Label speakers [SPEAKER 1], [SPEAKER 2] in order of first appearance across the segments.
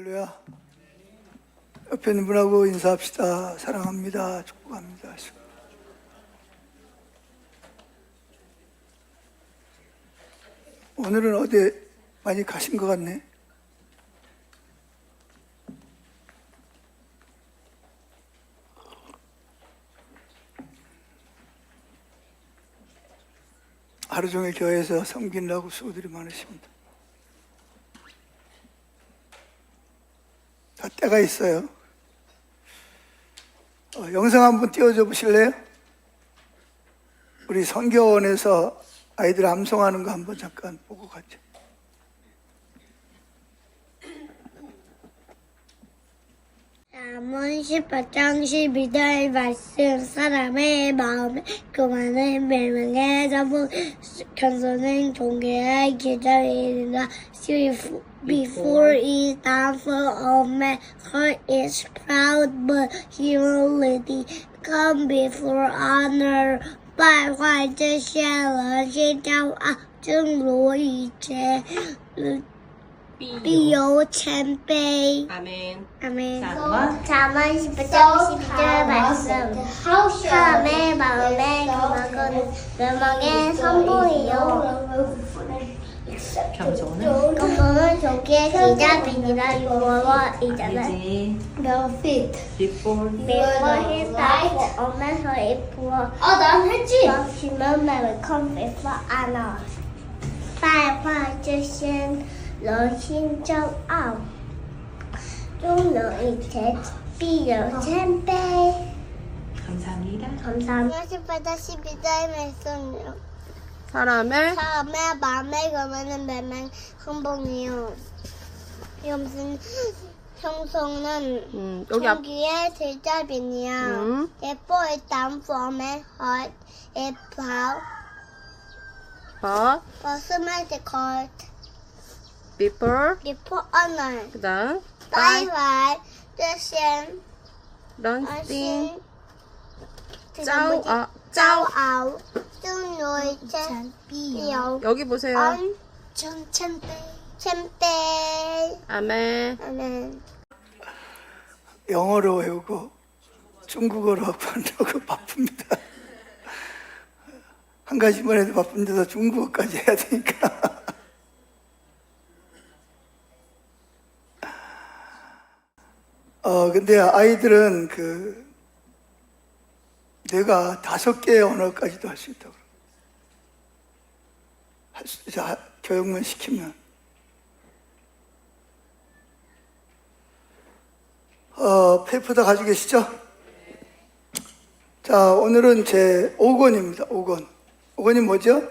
[SPEAKER 1] 할렐루야. 옆에 있는 분하고 인사합시다. 사랑합니다. 축복합니다. 오늘은 어디 많이 가신 것 같네. 하루 종일 교회에서 섬기느라고 수고들이 많으십니다. 다 때가 있어요. 영상 한번 띄워줘 보실래요? 우리 선교원에서 아이들 암송하는 거 한번 잠깐 보고 가죠.
[SPEAKER 2] 잠언 18장 12절 말씀. 사람의 마음에 교만은 멸망의 자본, 겸손은 존귀의 계절이라. Before is downfall of man, heart is proud, but humility come before honor. 败坏这些人心骄傲，正如以前必有谦卑。
[SPEAKER 3] 아멘.
[SPEAKER 2] 아멘.
[SPEAKER 3] 잠언.
[SPEAKER 2] 잠언 18장 12절 말씀. 사람의 마음에 교만은 멸망의 선봉이요, 겸손은 존귀의 기잡이니라. 유머와 이자는
[SPEAKER 3] Before
[SPEAKER 2] Before 오면서 입으로
[SPEAKER 4] 난 했지.
[SPEAKER 2] 힘은 매우 come before honor. 败坏这些人心骄傲，众人以前必有谦卑。
[SPEAKER 3] 감사합니다.
[SPEAKER 2] 감사합니다. 18장 12절 말씀이요.
[SPEAKER 3] 사람의
[SPEAKER 2] 사람의 마음에 교만은 멸망 흥봉이요, 형성은
[SPEAKER 3] 여기 앞
[SPEAKER 2] 존귀의 제자빈이야. Before it down from my heart, it proud, but smite the court.
[SPEAKER 3] before
[SPEAKER 2] Before honor,
[SPEAKER 3] 그다음
[SPEAKER 2] 败坏这些
[SPEAKER 3] 런싱
[SPEAKER 2] 骄傲，正如必有
[SPEAKER 3] 여기 보세요.
[SPEAKER 2] 谦卑。
[SPEAKER 3] 아멘.
[SPEAKER 2] 아멘.
[SPEAKER 1] 영어로 외우고 중국어로 한다고 바쁩니다. 한 가지만 해도 바쁜데서 중국어까지 해야 되니까. 근데 아이들은 내가 5개의 언어까지도 할 수 있다고. 교육만 시키면. 페이퍼 다 가지고 계시죠? 자, 오늘은 제 5권입니다. 5권. 5권이 뭐죠?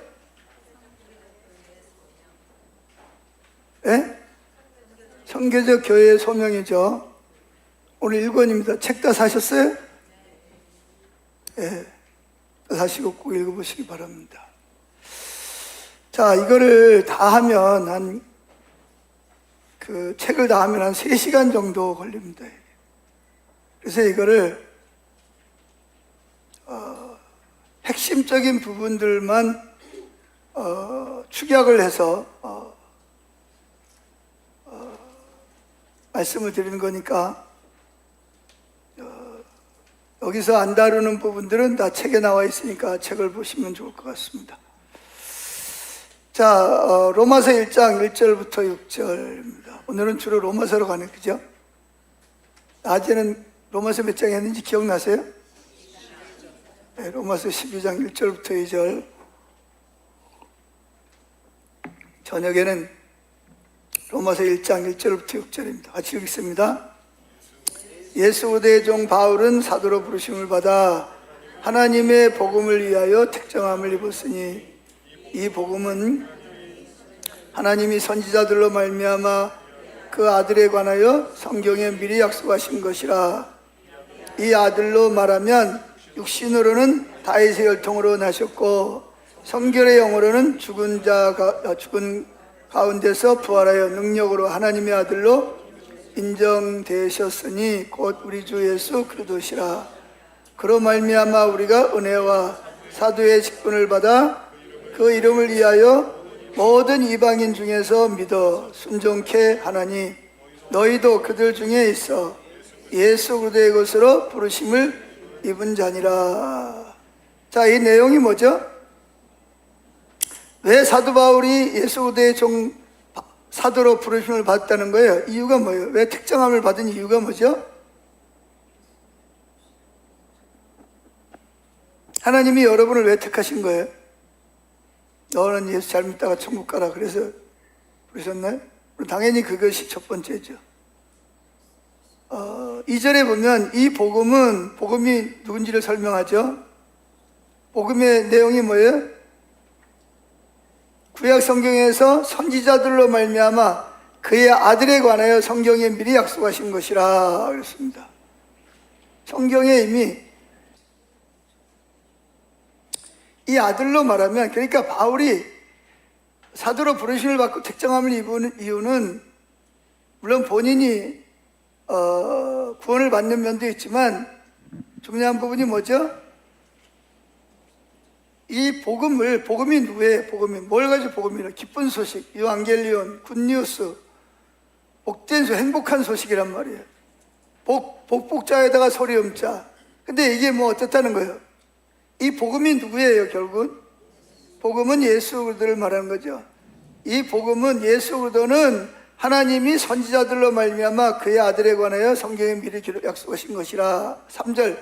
[SPEAKER 1] 예? 선교적 교회의 소명이죠. 오늘 1권입니다. 책 다 사셨어요? 예. 사시고 꼭 읽어보시기 바랍니다. 자, 이거를 다 하면 책을 다 하면 한 3시간 정도 걸립니다. 그래서 이거를 핵심적인 부분들만 축약을 해서 말씀을 드리는 거니까 여기서 안 다루는 부분들은 다 책에 나와 있으니까 책을 보시면 좋을 것 같습니다. 자, 로마서 1장 1절부터 6절입니다. 오늘은 주로 로마서로 가네, 그죠? 낮에는 로마서 몇 장 했는지 기억나세요? 네, 로마서 12장 1절부터 2절. 저녁에는 로마서 1장 1절부터 6절입니다. 같이 읽겠습니다. 예수 그리스도의 종 바울은 사도로 부르심을 받아 하나님의 복음을 위하여 택정함을 입었으니 이 복음은 하나님이 선지자들로 말미암아 그 아들에 관하여 성경에 미리 약속하신 것이라. 이 아들로 말하면 육신으로는 다윗의 혈통으로 나셨고 성결의 영으로는 죽은 가운데서 부활하여 능력으로 하나님의 아들로 인정되셨으니 곧 우리 주 예수 그리스도시라. 그로 말미암아 우리가 은혜와 사도의 직분을 받아 그 이름을 위하여 모든 이방인 중에서 믿어 순종케 하나니 너희도 그들 중에 있어 예수 그리스도의 것으로 부르심을 입은 자니라. 자, 이 내용이 뭐죠? 왜 사도 바울이 예수 그리스도의 사도로 부르심을 받았다는 거예요? 이유가 뭐예요? 왜 특정함을 받은 이유가 뭐죠? 하나님이 여러분을 왜 택하신 거예요? 너는 예수 잘 믿다가 천국 가라 그래서 부르셨나요? 당연히 그것이 첫 번째죠. 2절에 보면 이 복음이 누군지를 설명하죠. 복음의 내용이 뭐예요? 구약 성경에서 선지자들로 말미암아 그의 아들에 관하여 성경에 미리 약속하신 것이라 그랬습니다. 성경에 이미 이 아들로 말하면, 그러니까 바울이 사도로 부르심을 받고 특정함을 입은 이유는 물론 본인이 구원을 받는 면도 있지만 중요한 부분이 뭐죠? 이 복음이 누구예요? 복음이 뭘 가지고 복음이라? 기쁜 소식, 유앙겔리온, 굿뉴스, 복된 행복한 소식이란 말이에요. 복자에다가 소리음자. 근데 이게 뭐 어떻다는 거예요? 이 복음이 누구예요? 결국은 복음은 예수 그리스도를 말하는 거죠. 이 복음은 예수 그리스도는 하나님이 선지자들로 말미암아 그의 아들에 관하여 성경에 미리 약속하신 것이라. 3절,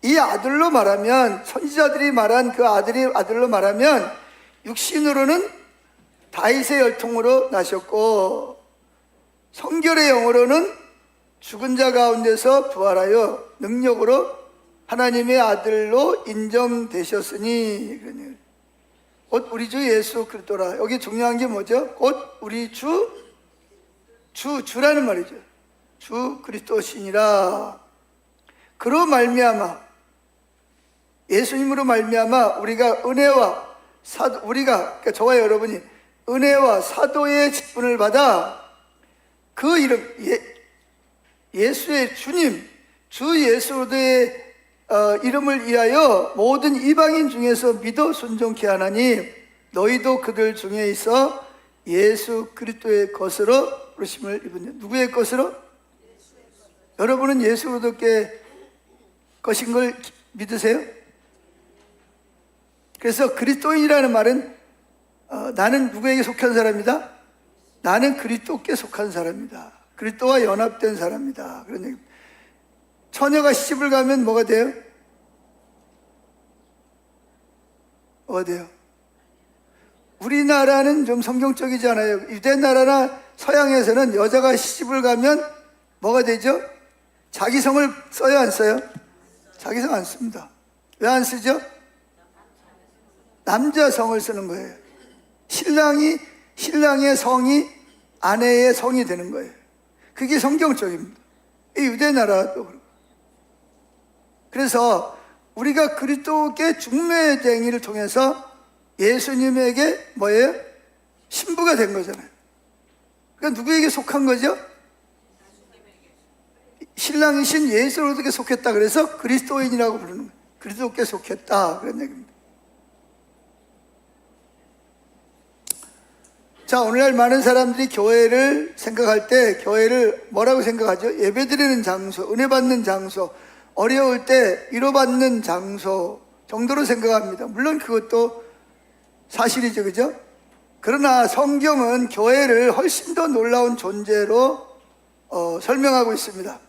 [SPEAKER 1] 이 아들로 말하면, 선지자들이 말한 그 아들로 말하면 육신으로는 다윗의 혈통으로 나셨고 성결의 영으로는 죽은 자 가운데서 부활하여 능력으로 하나님의 아들로 인정되셨으니, 곧 우리 주 예수 그리스도라. 여기 중요한 게 뭐죠? 곧 우리 주라는 말이죠. 주 그리스도시니라. 그로 말미암아, 예수님으로 말미암아 우리가 은혜와 그러니까 저와 여러분이 은혜와 사도의 직분을 받아 그 이름 예수의 주님, 주 예수 그리스도의 이름을 위하여 모든 이방인 중에서 믿어 순종케 하나니 너희도 그들 중에 있어 예수 그리스도의 것으로 부르심을 입은. 누구의 것으로? 여러분은 예수 그리스도께 것인 걸 믿으세요? 그래서 그리스도인이라는 말은 나는 누구에게 속한 사람이다? 나는 그리스도께 속한 사람이다. 그리스도와 연합된 사람이다. 그런 얘기입니다. 처녀가 시집을 가면 뭐가 돼요? 뭐가 돼요? 우리나라는 좀 성경적이지 않아요? 유대 나라나 서양에서는 여자가 시집을 가면 뭐가 되죠? 자기 성을 써요, 안 써요? 자기 성 안 씁니다. 왜 안 쓰죠? 남자 성을 쓰는 거예요. 신랑의 성이 아내의 성이 되는 거예요. 그게 성경적입니다. 이 유대 나라도 그렇고. 그래서 우리가 그리스도께 중매쟁이를 통해서 예수님에게 뭐예요? 신부가 된 거잖아요. 그러니까 누구에게 속한 거죠? 신랑이신 예수 그리스도께 속했다. 그래서 그리스도인이라고 부르는 거예요. 그리스도께 속했다. 그런 얘기입니다. 자, 오늘날 많은 사람들이 교회를 생각할 때 교회를 뭐라고 생각하죠? 예배드리는 장소, 은혜 받는 장소, 어려울 때 위로받는 장소 정도로 생각합니다. 물론 그것도 사실이죠, 그죠? 그러나 성경은 교회를 훨씬 더 놀라운 존재로 설명하고 있습니다.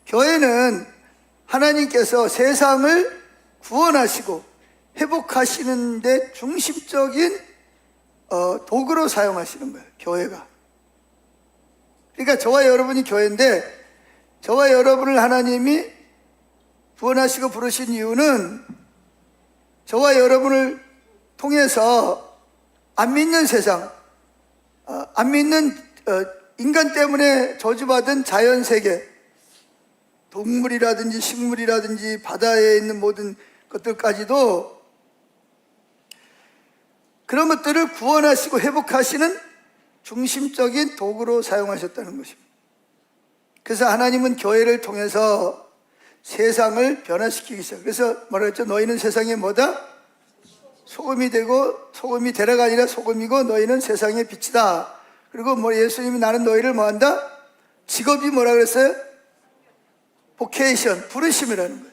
[SPEAKER 1] 교회는 하나님께서 세상을 구원하시고 회복하시는 데 중심적인 도구로 사용하시는 거예요, 교회가. 그러니까 저와 여러분이 교회인데 저와 여러분을 하나님이 구원하시고 부르신 이유는 저와 여러분을 통해서 안 믿는 세상, 안 믿는 인간 때문에 저주받은 자연세계, 동물이라든지 식물이라든지 바다에 있는 모든 것들까지도 그런 것들을 구원하시고 회복하시는 중심적인 도구로 사용하셨다는 것입니다. 그래서 하나님은 교회를 통해서 세상을 변화시키기 시작. 그래서 뭐라 했죠? 너희는 세상에 뭐다? 소금이 되고, 소금이 되라가 아니라 소금이고 너희는 세상의 빛이다. 그리고 뭐 예수님이 나는 너희를 뭐한다? 직업이 뭐라 그랬어요? 보케이션, 부르심이라는 거예요.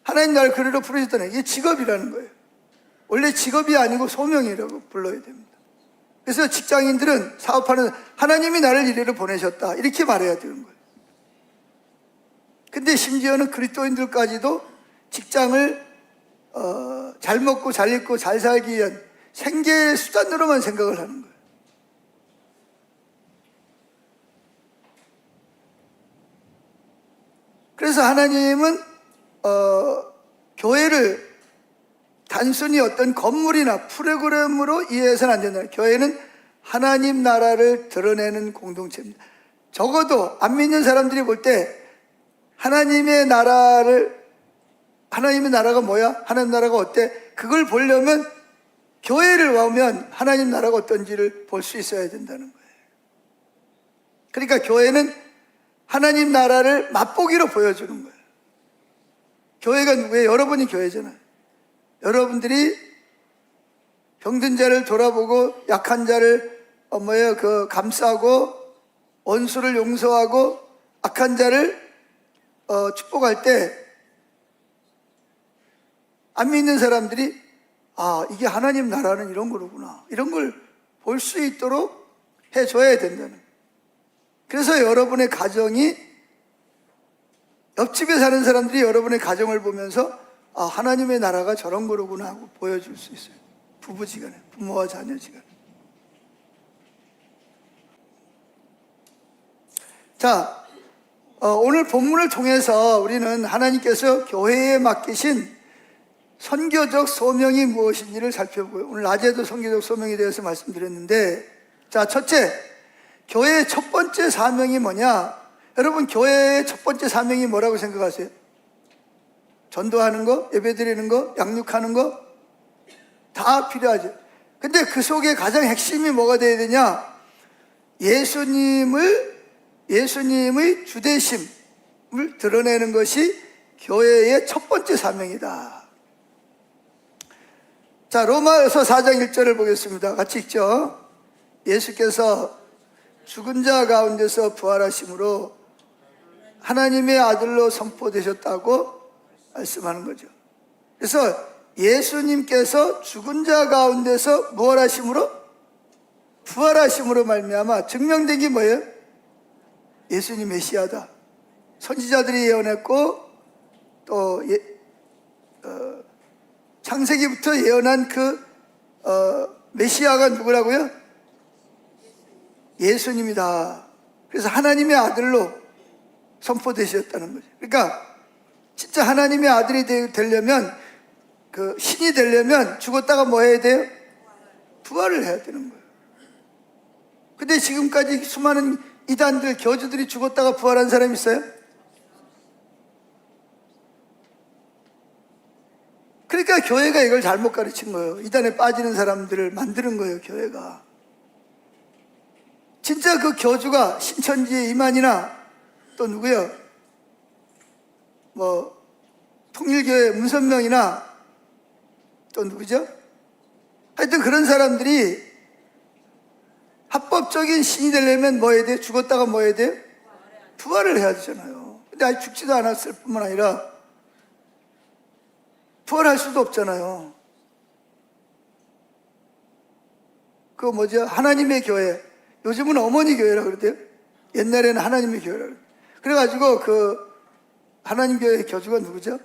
[SPEAKER 1] 하나님 나를 그리로 부르셨다는 이게 직업이라는 거예요. 원래 직업이 아니고 소명이라고 불러야 됩니다. 그래서 직장인들은 사업하는 하나님이 나를 이리로 보내셨다 이렇게 말해야 되는 거예요. 근데 심지어는 그리스도인들까지도 직장을 잘 먹고 잘 입고 잘 살기 위한 생계의 수단으로만 생각을 하는 거예요. 그래서 하나님은 교회를 단순히 어떤 건물이나 프로그램으로 이해해서는 안 된다. 교회는 하나님 나라를 드러내는 공동체입니다. 적어도 안 믿는 사람들이 볼 때 하나님의 나라가 뭐야? 하나님 나라가 어때? 그걸 보려면 교회를 와오면 하나님 나라가 어떤지를 볼 수 있어야 된다는 거예요. 그러니까 교회는 하나님 나라를 맛보기로 보여주는 거예요. 교회가 누구예요? 여러분이 교회잖아요. 여러분들이 병든 자를 돌아보고 약한 자를 감싸고 원수를 용서하고 악한 자를 축복할 때 안 믿는 사람들이 이게 하나님 나라는 이런 거로구나 이런 걸 볼 수 있도록 해줘야 된다는 거예요. 그래서 여러분의 가정이 옆집에 사는 사람들이 여러분의 가정을 보면서 하나님의 나라가 저런 거로구나 하고 보여줄 수 있어요. 부부지간에, 부모와 자녀지간에. 자, 오늘 본문을 통해서 우리는 하나님께서 교회에 맡기신 선교적 소명이 무엇인지를 살펴보고요. 오늘 낮에도 선교적 소명에 대해서 말씀드렸는데, 자, 첫째, 교회의 첫 번째 사명이 뭐냐? 여러분, 교회의 첫 번째 사명이 뭐라고 생각하세요? 전도하는 거, 예배드리는 거, 양육하는 거 다 필요하죠. 근데 그 속에 가장 핵심이 뭐가 돼야 되냐? 예수님의 주되심을 드러내는 것이 교회의 첫 번째 사명이다. 자, 로마서 4장 1절을 보겠습니다. 같이 읽죠. 예수께서 죽은 자 가운데서 부활하심으로 하나님의 아들로 선포되셨다고 말씀하는 거죠. 그래서 예수님께서 죽은 자 가운데서 부활하심으로 말미암아 증명된 게 뭐예요? 예수님 메시아다. 선지자들이 예언했고 또 창세기부터 예언한 그 메시아가 누구라고요? 예수님이다. 그래서 하나님의 아들로 선포되셨다는 거죠. 그러니까 진짜 하나님의 아들이 되려면 그 신이 되려면 죽었다가 뭐 해야 돼요? 부활을 해야 되는 거예요. 근데 지금까지 수많은 이단들, 교주들이 죽었다가 부활한 사람이 있어요? 그러니까 교회가 이걸 잘못 가르친 거예요. 이단에 빠지는 사람들을 만드는 거예요, 교회가. 진짜 그 교주가 신천지의 이만이나 또 누구요? 통일교회 문선명이나 또 누구죠? 하여튼 그런 사람들이 합법적인 신이 되려면 뭐 해야 돼요? 죽었다가 뭐 해야 돼요? 부활을 해야 되잖아요. 근데 아직 죽지도 않았을 뿐만 아니라 부활할 수도 없잖아요. 하나님의 교회. 요즘은 어머니 교회라고 그러대요. 옛날에는 하나님의 교회라고 그래요. 그래가지고 하나님 교회 교주가 누구죠?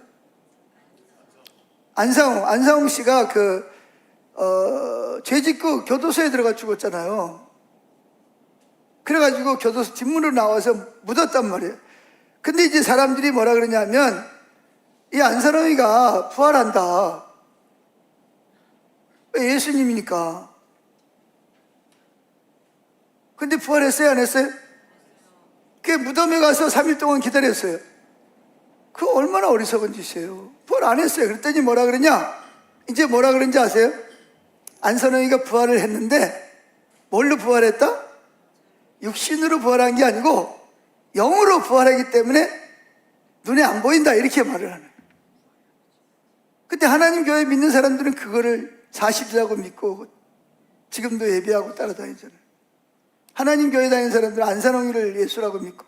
[SPEAKER 1] 안상홍 씨가 죄짓고 교도소에 들어가 죽었잖아요. 그래가지고 교도소 뒷문으로 나와서 묻었단 말이에요. 근데 이제 사람들이 뭐라 그러냐면 이 안상홍이가 부활한다. 예수님이니까. 근데 부활했어요, 안 했어요? 그 무덤에 가서 3일 동안 기다렸어요. 그거 얼마나 어리석은 짓이에요. 부활 안 했어요. 그랬더니 뭐라 그러냐? 이제 뭐라 그런지 아세요? 안선홍이가 부활을 했는데 뭘로 부활했다? 육신으로 부활한 게 아니고 영으로 부활하기 때문에 눈에 안 보인다 이렇게 말을 하는 거예요. 근데 하나님 교회 믿는 사람들은 그거를 사실이라고 믿고 지금도 예배하고 따라다니잖아요. 하나님 교회 다니는 사람들은 안산홍이를 예수라고 믿고,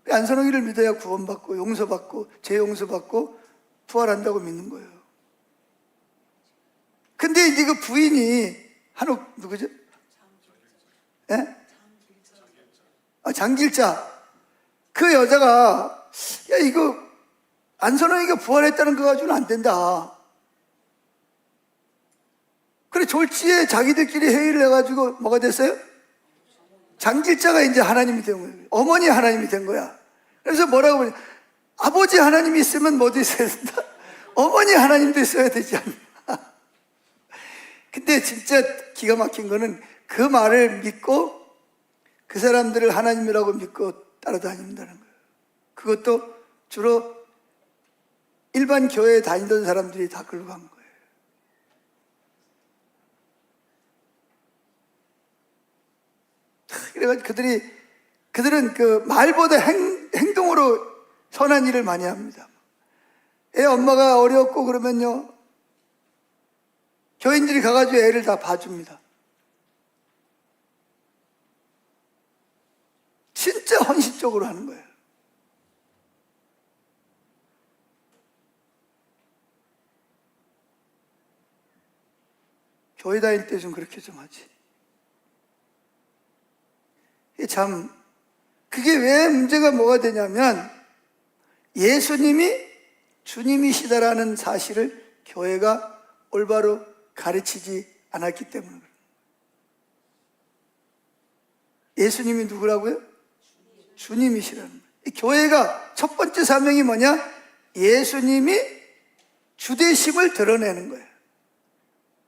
[SPEAKER 1] 안산홍이를 믿어야 구원받고 용서받고 재용서받고 부활한다고 믿는 거예요. 근데 이제 그 부인이 한옥 누구죠? 예? 장길자. 그 여자가 야 이거 안선홍이가 부활했다는 거 가지고는 안 된다. 그래 졸지에 자기들끼리 회의를 해가지고 뭐가 됐어요? 장길자가 이제 하나님이 된 거예요. 어머니 하나님이 된 거야. 그래서 뭐라고 보냐? 아버지 하나님이 있으면 뭐도 있어야 된다. 어머니 하나님도 있어야 되지 않나. 근데 진짜 기가 막힌 거는 그 말을 믿고 그 사람들을 하나님이라고 믿고 따라다닌다는 거예요. 그것도 주로 일반 교회에 다니던 사람들이 다 그러고 간 거예요. 그래가지고 그들은 그 말보다 행동으로 선한 일을 많이 합니다. 애 엄마가 어려웠고 그러면요, 교인들이 가가지고 애를 다 봐줍니다. 진짜 헌신적으로 하는 거예요. 교회 다닐 때 좀 그렇게 좀 하지. 참, 그게 왜 문제가 뭐가 되냐면 예수님이 주님이시다라는 사실을 교회가 올바로 가르치지 않았기 때문에 그래요. 예수님이 누구라고요? 주님이시라는 거예요. 교회가 첫 번째 사명이 뭐냐? 예수님이 주되심을 드러내는 거예요.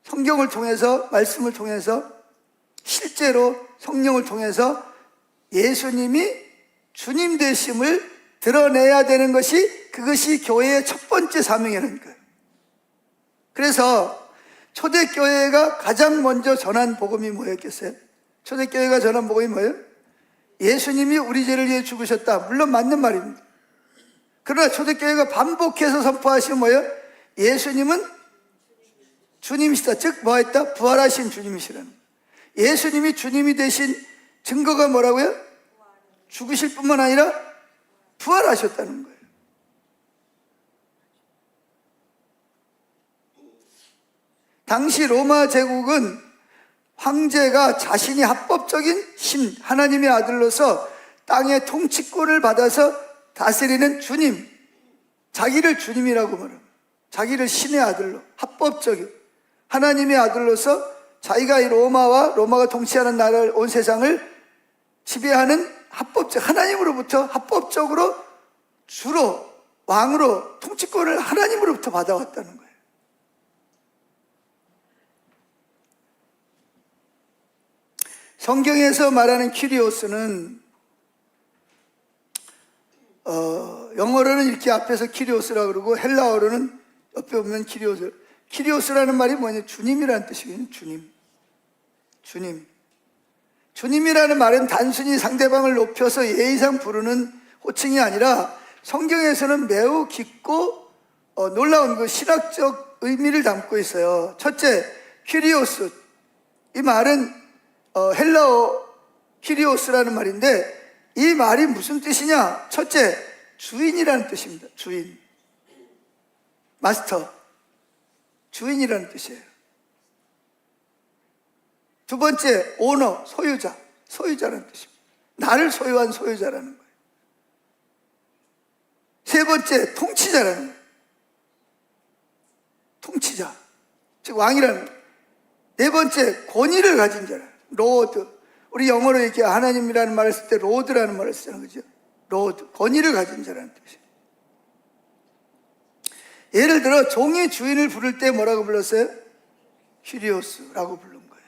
[SPEAKER 1] 성경을 통해서, 말씀을 통해서, 실제로 성령을 통해서 예수님이 주님 되심을 드러내야 되는 것이, 그것이 교회의 첫 번째 사명이라는 거예요. 그래서 초대교회가 가장 먼저 전한 복음이 뭐였겠어요? 초대교회가 전한 복음이 뭐예요? 예수님이 우리 죄를 위해 죽으셨다. 물론 맞는 말입니다. 그러나 초대교회가 반복해서 선포하신 뭐예요? 예수님은 주님이시다. 즉 뭐했다? 부활하신 주님이시라는 거예요. 예수님이 주님이 되신 증거가 뭐라고요? 죽으실 뿐만 아니라 부활하셨다는 거예요. 당시 로마 제국은 황제가 자신이 합법적인 신, 하나님의 아들로서 땅의 통치권을 받아서 다스리는 주님, 자기를 주님이라고 말합니다. 자기를 신의 아들로, 합법적인 하나님의 아들로서 자기가 이 로마가 통치하는 나라를, 온 세상을 지배하는 하나님으로부터 합법적으로 주로 왕으로 통치권을 하나님으로부터 받아왔다는 거예요. 성경에서 말하는 키리오스는 영어로는 이렇게 앞에서 키리오스라고 그러고 헬라어로는 옆에 보면 키리오스. 키리오스라는 말이 뭐냐? 주님이라는 뜻이거든요. 주님. 주님이라는 말은 단순히 상대방을 높여서 예의상 부르는 호칭이 아니라 성경에서는 매우 깊고 놀라운 그 신학적 의미를 담고 있어요. 첫째, 키리오스. 이 말은 헬라어 키리오스라는 말인데 이 말이 무슨 뜻이냐? 첫째, 주인이라는 뜻입니다. 주인. 마스터. 주인이라는 뜻이에요. 두 번째, 오너, 소유자라는 뜻입니다. 나를 소유한 소유자라는 거예요. 세 번째, 통치자라는 거예요. 통치자, 즉 왕이라는 거예요. 네 번째, 권위를 가진 자라. 로드. 우리 영어로 이렇게 하나님이라는 말을 쓸 때 로드라는 말을 쓰잖아요. 그죠? 로드. 권위를 가진 자라는 뜻이에요. 예를 들어 종이 주인을 부를 때 뭐라고 불렀어요? 퀴리오스라고 부른 거예요.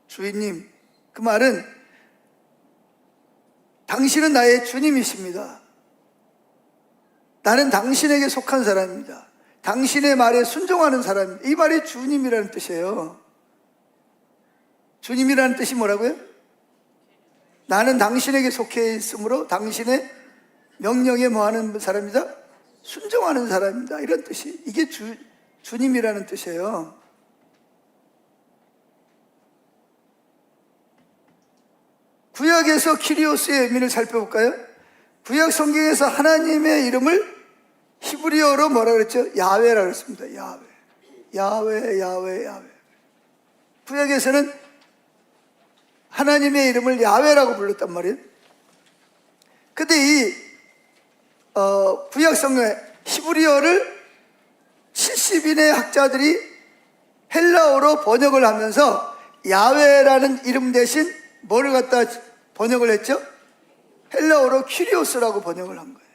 [SPEAKER 1] 주인님. 그 말은 당신은 나의 주님이십니다. 나는 당신에게 속한 사람입니다. 당신의 말에 순종하는 사람입니다. 이 말이 주님이라는 뜻이에요. 주님이라는 뜻이 뭐라고요? 나는 당신에게 속해 있으므로 당신의 명령에 뭐하는 사람이다? 순종하는 사람입니다. 이런 뜻이, 이게 주님이라는 뜻이에요. 구약에서 키리오스의 의미를 살펴볼까요? 구약 성경에서 하나님의 이름을 히브리어로 뭐라 그랬죠? 야훼라 그랬습니다. 야훼. 야훼, 야훼, 야훼. 구약에서는 하나님의 이름을 야훼라고 불렀단 말이에요. 근데 이 구약 성경의 히브리어를 70인의 학자들이 헬라어로 번역을 하면서 야훼라는 이름 대신 뭐를 갖다 번역을 했죠? 헬라어로 큐리오스라고 번역을 한 거예요.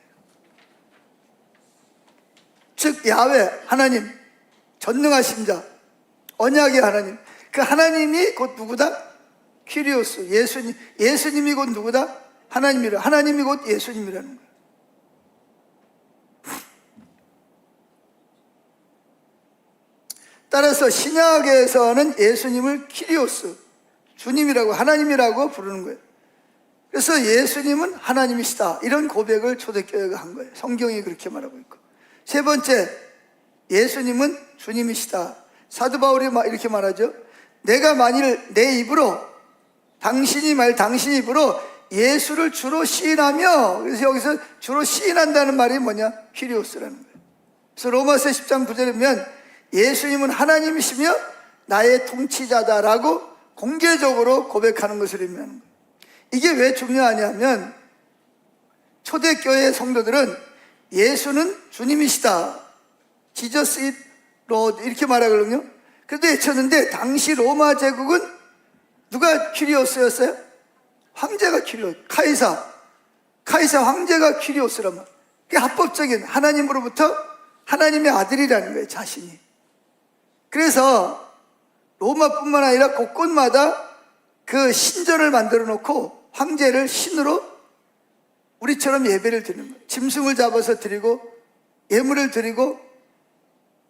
[SPEAKER 1] 즉 야훼, 하나님, 전능하신 자, 언약의 하나님. 그 하나님이 곧 누구다? 큐리오스, 예수님. 예수님이 곧 누구다? 하나님이라. 하나님이 곧 예수님이라는 거예요. 따라서 신약에서는 예수님을 키리오스, 주님이라고, 하나님이라고 부르는 거예요. 그래서 예수님은 하나님이시다, 이런 고백을 초대교회가 한 거예요. 성경이 그렇게 말하고 있고. 세 번째, 예수님은 주님이시다. 사도 바울이 이렇게 말하죠. 내가 만일 내 입으로, 당신 입으로 예수를 주로 시인하며, 그래서 여기서 주로 시인한다는 말이 뭐냐? 퀴리오스라는 거예요. 그래서 로마서 10장 9절에 보면 예수님은 하나님이시며 나의 통치자다라고 공개적으로 고백하는 것을 의미하는 거예요. 이게 왜 중요하냐면 초대교회 성도들은 예수는 주님이시다, Jesus is Lord, 이렇게 말하거든요. 그래도 외쳤는데 당시 로마 제국은 누가 퀴리오스였어요? 황제가 퀴리오스, 카이사 황제가 퀴리오스란 말. 그게 합법적인, 하나님으로부터 하나님의 아들이라는 거예요, 자신이. 그래서 로마뿐만 아니라 곳곳마다 그 신전을 만들어 놓고 황제를 신으로 우리처럼 예배를 드리는 거예요. 짐승을 잡아서 드리고 예물을 드리고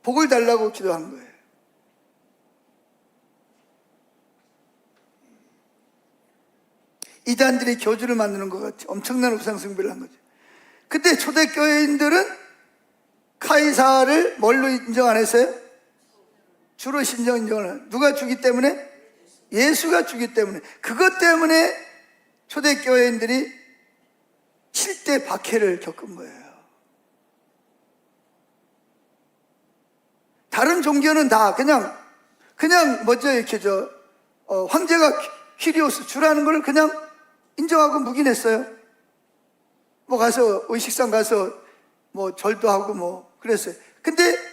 [SPEAKER 1] 복을 달라고 기도한 거예요. 이단들이 교주를 만드는 것 같이 엄청난 우상숭배를 한 거죠. 근데 초대교회인들은 카이사를 뭘로 인정 안 했어요? 주로 인정을 해요. 누가 주기 때문에? 예수가 주기 때문에. 그것 때문에 초대교회인들이 7대 박해를 겪은 거예요. 다른 종교는 다 그냥 뭐죠, 이렇게 황제가 퀴리오스 주라는 걸 그냥 인정하고 묵인했어요. 뭐 가서 의식상 가서 뭐 절도 하고 뭐 그랬어요. 근데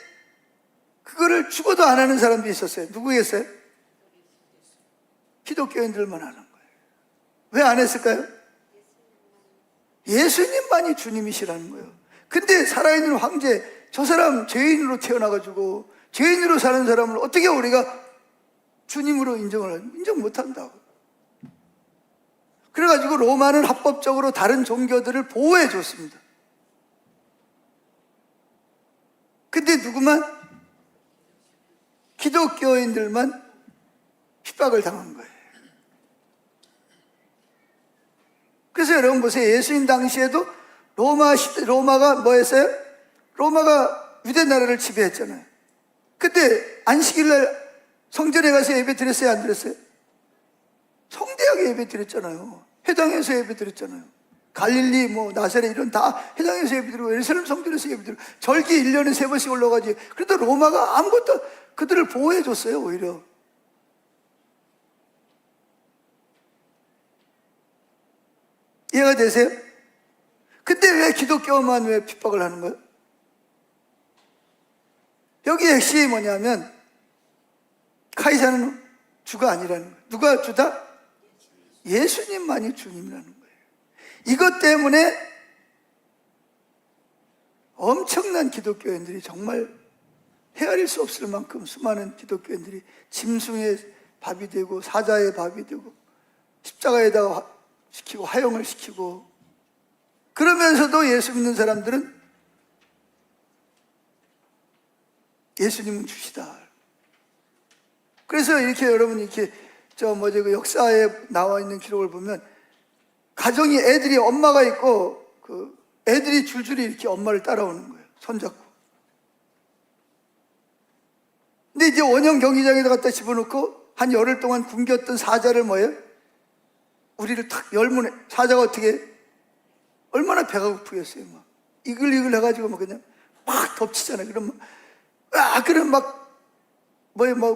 [SPEAKER 1] 그거를 죽어도 안 하는 사람도 있었어요. 누구겠어요? 기독교인들만 하는 거예요. 왜 안 했을까요? 예수님만이 주님이시라는 거예요. 근데 살아있는 황제, 저 사람 죄인으로 태어나가지고 죄인으로 사는 사람을 어떻게 우리가 주님으로 인정 못한다고. 그래가지고 로마는 합법적으로 다른 종교들을 보호해 줬습니다. 근데 누구만? 기독교인들만 핍박을 당한 거예요. 그래서 여러분 보세요. 예수님 당시에도 로마가 뭐 했어요? 로마가 유대 나라를 지배했잖아요. 그때 안식일날 성전에 가서 예배 드렸어요? 안 드렸어요? 성대하게 예배 드렸잖아요. 회당에서 예배 드렸잖아요. 갈릴리, 나사렛 이런 다 회당에서 예배 드리고 예루살렘 성전에서 예배 드리고 절기 1년에 3번씩 올라가지. 그래도 로마가 아무것도 그들을 보호해 줬어요, 오히려. 이해가 되세요? 근데 왜 기독교만 왜 핍박을 하는 거예요? 여기 핵심이 뭐냐면 카이사는 주가 아니라는 거예요. 누가 주다? 예수님만이 주님이라는 거예요. 이것 때문에 엄청난 기독교인들이 정말 헤아릴 수 없을 만큼 수많은 기독교인들이 짐승의 밥이 되고 사자의 밥이 되고 십자가에다가 시키고 화형을 시키고, 그러면서도 예수 믿는 사람들은 예수님은 주시다. 그래서 이렇게 여러분 그 역사에 나와 있는 기록을 보면 가정이 애들이 엄마가 있고 그 애들이 줄줄이 이렇게 엄마를 따라오는 거예요. 손잡고. 근데 이제 원형 경기장에다 갖다 집어넣고 한 열흘 동안 굶겼던 사자를 뭐예요? 우리를 탁 열문에 사자가 어떻게 얼마나 배가 고프겠어요. 막 이글이글 해가지고 막 그냥 막 덮치잖아요. 그러면 그럼 막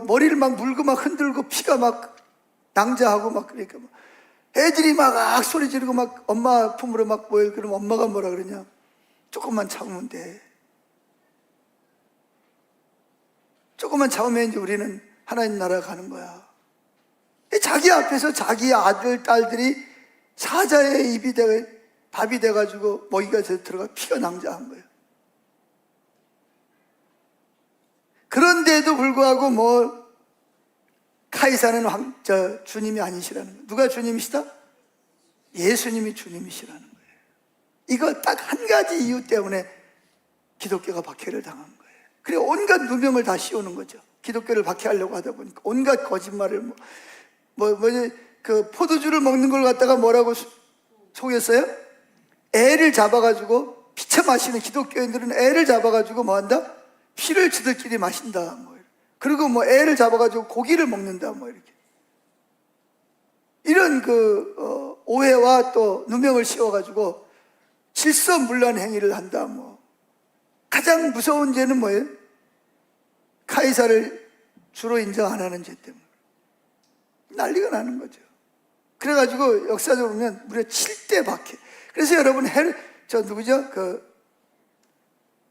[SPEAKER 1] 머리를 막 물고 막 흔들고 피가 막 낭자하고 막 그러니까 막 애들이 막 소리 지르고 막 엄마 품으로 막 모여. 그럼 엄마가 뭐라 그러냐? 조금만 참으면 돼. 조금만 참으면 이제 우리는 하나님 나라 가는 거야. 자기 앞에서 자기 아들, 딸들이 사자의 밥이 돼가지고 먹이가 들어가 피가 낭자한 거예요. 그런데도 불구하고 카이사는 주님이 아니시라는 거예요. 누가 주님이시다? 예수님이 주님이시라는 거예요. 이거 딱 한 가지 이유 때문에 기독교가 박해를 당한 거예요. 그래 온갖 누명을 다 씌우는 거죠. 기독교를 박해하려고 하다 보니까 온갖 거짓말을 그 포도주를 먹는 걸 갖다가 뭐라고 속였어요? 애를 잡아가지고 피차 마시는 기독교인들은 애를 잡아가지고 뭐 한다? 피를 지들끼리 마신다. 그리고 애를 잡아가지고 고기를 먹는다. 이렇게 이런 오해와 또 누명을 씌워가지고 질서문란 행위를 한다. 가장 무서운 죄는 뭐예요? 카이사를 주로 인정 안 하는 죄 때문에 난리가 나는 거죠. 그래가지고 역사적으로 보면 무려 7대 박해. 그래서 여러분 누구죠?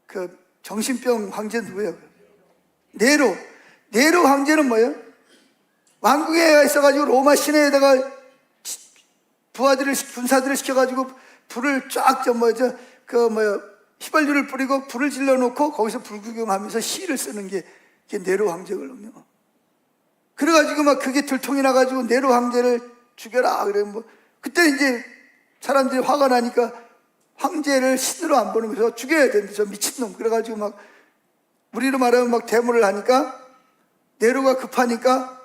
[SPEAKER 1] 그 정신병 황제 누구예요? 네로 황제는 뭐예요? 왕궁에 있어가지고 로마 시내에다가 부하들을 군사들을 시켜가지고 불을 쫙 휘발유를 뿌리고 불을 질러놓고 거기서 불구경하면서 시를 쓰는 게 네로 황제거든요. 그래가지고 막 그게 들통이 나가지고 네로 황제를 죽여라. 그래 그때 이제 사람들이 화가 나니까 황제를 신으로 안 보는 거죠. 죽여야 되는데 저 미친놈. 그래가지고 막 우리로 말하면 막 데모를 하니까 네로가 급하니까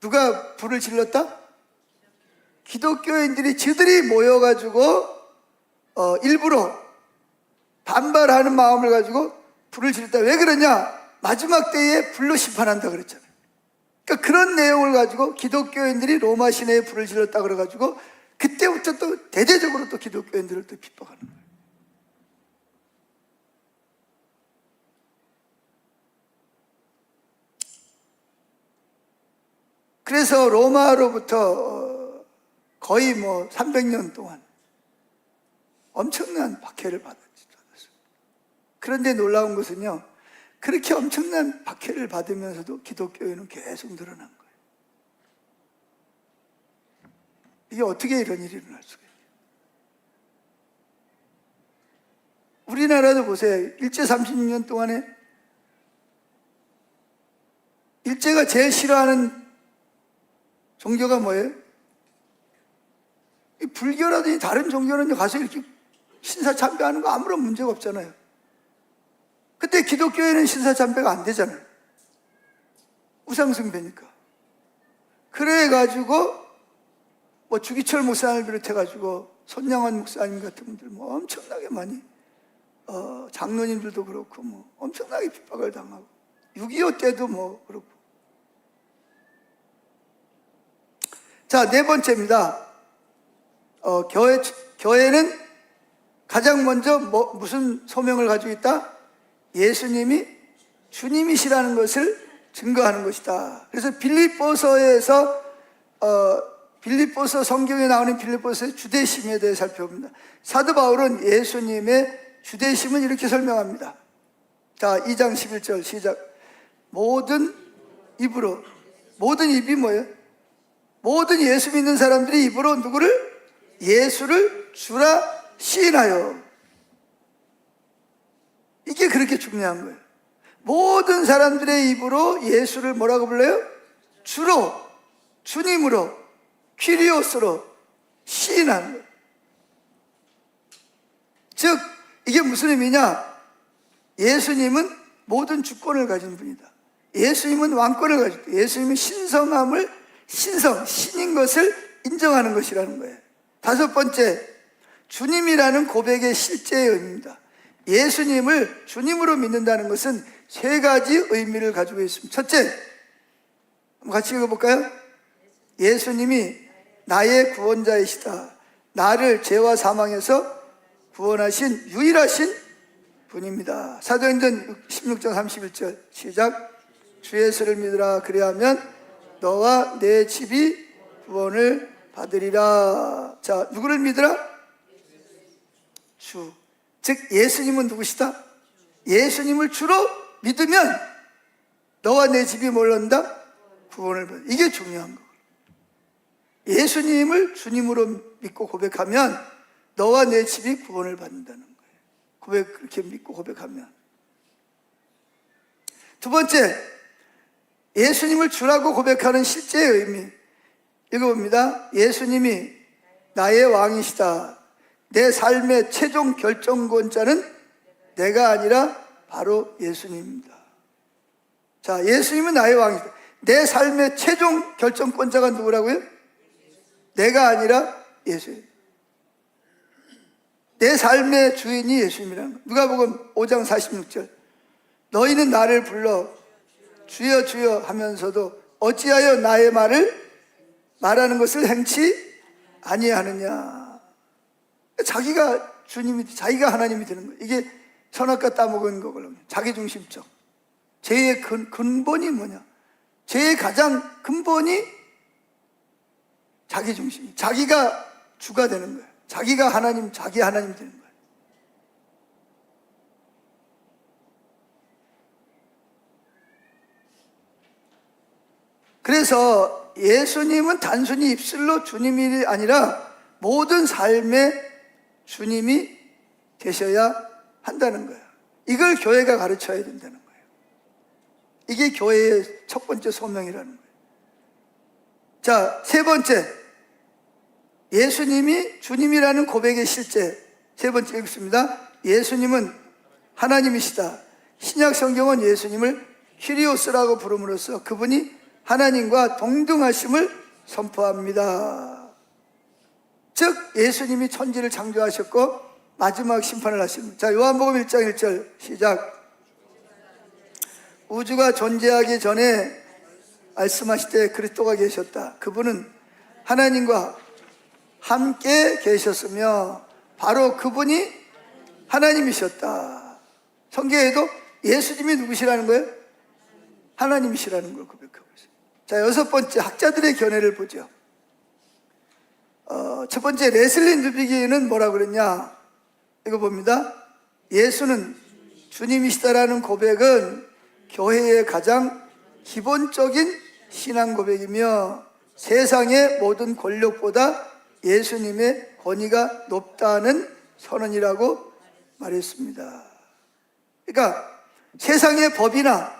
[SPEAKER 1] 누가 불을 질렀다? 기독교인들이 지들이 모여가지고 일부러 반발하는 마음을 가지고 불을 질렀다. 왜 그러냐? 마지막 때에 불로 심판한다 그랬잖아요. 그러니까 그런 내용을 가지고 기독교인들이 로마 시내에 불을 질렀다 그래가지고 그때부터 또 대대적으로 또 기독교인들을 또 핍박하는 거예요. 그래서 로마로부터 거의 300년 동안 엄청난 박해를 받았어요. 그런데 놀라운 것은요, 그렇게 엄청난 박해를 받으면서도 기독교인은 계속 늘어난 거예요. 이게 어떻게 이런 일이 일어날 수가 있어요? 우리나라도 보세요. 일제 36년 동안에 일제가 제일 싫어하는 종교가 뭐예요? 이 불교라든지 다른 종교는 가서 이렇게 신사 참배하는 거 아무런 문제가 없잖아요. 근데 기독교에는 신사 참배가 안 되잖아요. 우상숭배니까. 그래가지고 주기철 목사님을 비롯해가지고 손양환 목사님 같은 분들 엄청나게 많이 장로님들도 그렇고 엄청나게 핍박을 당하고 6.25 때도 그렇고. 자, 네 번째입니다. 교회는 가장 먼저 무슨 소명을 가지고 있다? 예수님이 주님이시라는 것을 증거하는 것이다. 그래서 빌립보서 성경에 나오는 빌립보서의 주대심에 대해 살펴봅니다. 사도 바울은 예수님의 주대심은 이렇게 설명합니다. 자, 2장 11절 시작. 모든 입으로, 모든 입이 뭐예요? 모든 예수 믿는 사람들이 입으로 누구를? 예수를 주라 시인하여. 이게 그렇게 중요한 거예요. 모든 사람들의 입으로 예수를 뭐라고 불러요? 주로, 주님으로, 퀴리오스로 시인하는 거예요. 즉 이게 무슨 의미냐? 예수님은 모든 주권을 가진 분이다. 예수님은 왕권을 가지고 있다. 예수님은 신인 것을 인정하는 것이라는 거예요. 다섯 번째, 주님이라는 고백의 실제의 의미입니다. 예수님을 주님으로 믿는다는 것은 세 가지 의미를 가지고 있습니다. 첫째, 한번 같이 읽어볼까요? 예수님이 나의 구원자이시다. 나를 죄와 사망에서 구원하신 유일하신 분입니다. 사도행전 16장 31절 시작. 주 예수를 믿으라. 그리하면 너와 내 집이 구원을 받으리라. 자, 누구를 믿으라? 주. 즉 예수님은 누구시다? 예수님을 주로 믿으면 너와 내 집이 뭘 얻는다? 구원을 받는다. 이게 중요한 거예요. 예수님을 주님으로 믿고 고백하면 너와 내 집이 구원을 받는다는 거예요. 그렇게 믿고 고백하면. 두 번째, 예수님을 주라고 고백하는 실제의 의미 읽어봅니다. 예수님이 나의 왕이시다. 내 삶의 최종 결정권자는 내가 아니라 바로 예수님입니다. 자, 예수님은 나의 왕이시다. 내 삶의 최종 결정권자가 누구라고요? 내가 아니라 예수님. 내 삶의 주인이 예수님이라는 거예요. 누가복음 5장 46절. 너희는 나를 불러 주여 주여 하면서도 어찌하여 나의 말을 말하는 것을 행치 아니하느냐. 자기가 주님이, 자기가 하나님이 되는 거예요. 이게 선악과 따먹은 거거든요. 자기중심적. 죄의 근본이 뭐냐? 죄의 가장 근본이 자기중심. 자기가 주가 되는 거예요. 자기가 하나님, 자기 하나님이 되는 거예요. 그래서 예수님은 단순히 입술로 주님이 아니라 모든 삶에 주님이 되셔야 한다는 거예요. 이걸 교회가 가르쳐야 된다는 거예요. 이게 교회의 첫 번째 소명이라는 거예요. 자, 세 번째, 예수님이 주님이라는 고백의 실제. 세 번째 읽습니다. 예수님은 하나님이시다. 신약 성경은 예수님을 키리오스라고 부름으로써 그분이 하나님과 동등하심을 선포합니다. 즉 예수님이 천지를 창조하셨고 마지막 심판을 하십니다. 자, 요한복음 1장 1절 시작. 우주가 존재하기 전에 말씀하실 때 그리스도가 계셨다. 그분은 하나님과 함께 계셨으며 바로 그분이 하나님이셨다. 성경에도 예수님이 누구시라는 거예요? 하나님이시라는 걸 고백하고 있어요. 자, 여섯 번째, 학자들의 견해를 보죠. 첫 번째, 레슬리 누비기는 뭐라고 그랬냐? 이거 봅니다. 예수는 주님이시다라는 고백은 교회의 가장 기본적인 신앙 고백이며 세상의 모든 권력보다 예수님의 권위가 높다는 선언이라고 말했습니다. 그러니까 세상의 법이나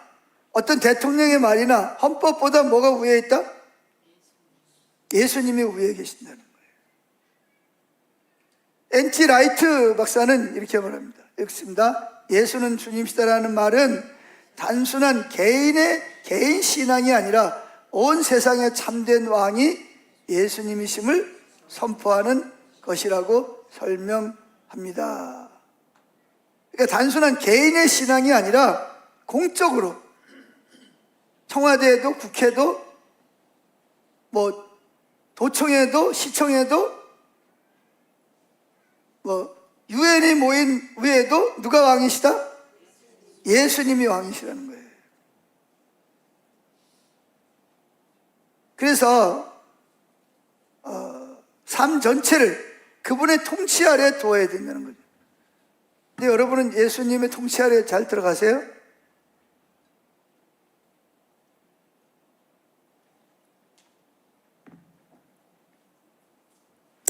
[SPEAKER 1] 어떤 대통령의 말이나 헌법보다 뭐가 위에 있다? 예수님이 위에 계신다는 거예요. 엔티 라이트 박사는 이렇게 말합니다. 읽습니다. 예수는 주님이시다라는 말은 단순한 개인 신앙이 아니라 온 세상의 참된 왕이 예수님이심을 선포하는 것이라고 설명합니다. 그러니까 단순한 개인의 신앙이 아니라 공적으로 청와대에도 국회도 뭐 도청에도 시청에도 뭐 유엔이 모인 위에도 누가 왕이시다? 예수님이 왕이시라는 거예요. 그래서 삶 전체를 그분의 통치 아래 두어야 된다는 거죠. 근데 여러분은 예수님의 통치 아래 잘 들어가세요?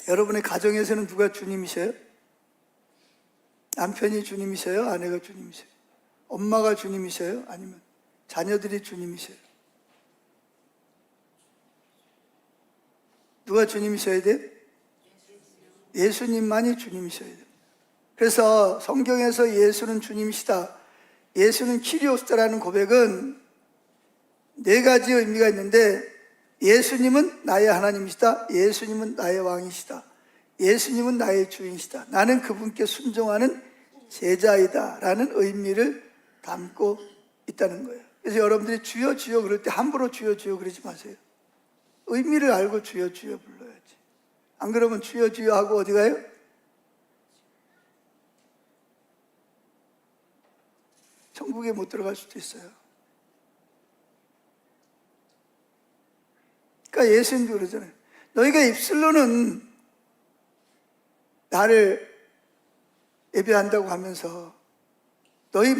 [SPEAKER 1] 여러분의 가정에서는 누가 주님이세요? 남편이 주님이세요? 아내가 주님이세요? 엄마가 주님이세요? 아니면 자녀들이 주님이세요? 누가 주님이셔야 돼요? 예수님만이 주님이셔야 돼요. 그래서 성경에서 예수는 주님이시다, 예수는 키리오스다라는 고백은 네 가지 의미가 있는데, 예수님은 나의 하나님이시다, 예수님은 나의 왕이시다, 예수님은 나의 주인이시다, 나는 그분께 순종하는 제자이다 라는 의미를 담고 있다는 거예요. 그래서 여러분들이 주여 주여 그럴 때 함부로 주여 주여 그러지 마세요. 의미를 알고 주여 주여 불러야지. 안 그러면 주여 주여 하고 어디 가요? 천국에 못 들어갈 수도 있어요. 그러니까 예수님도 그러잖아요. 너희가 입술로는 나를 예배한다고 하면서 너희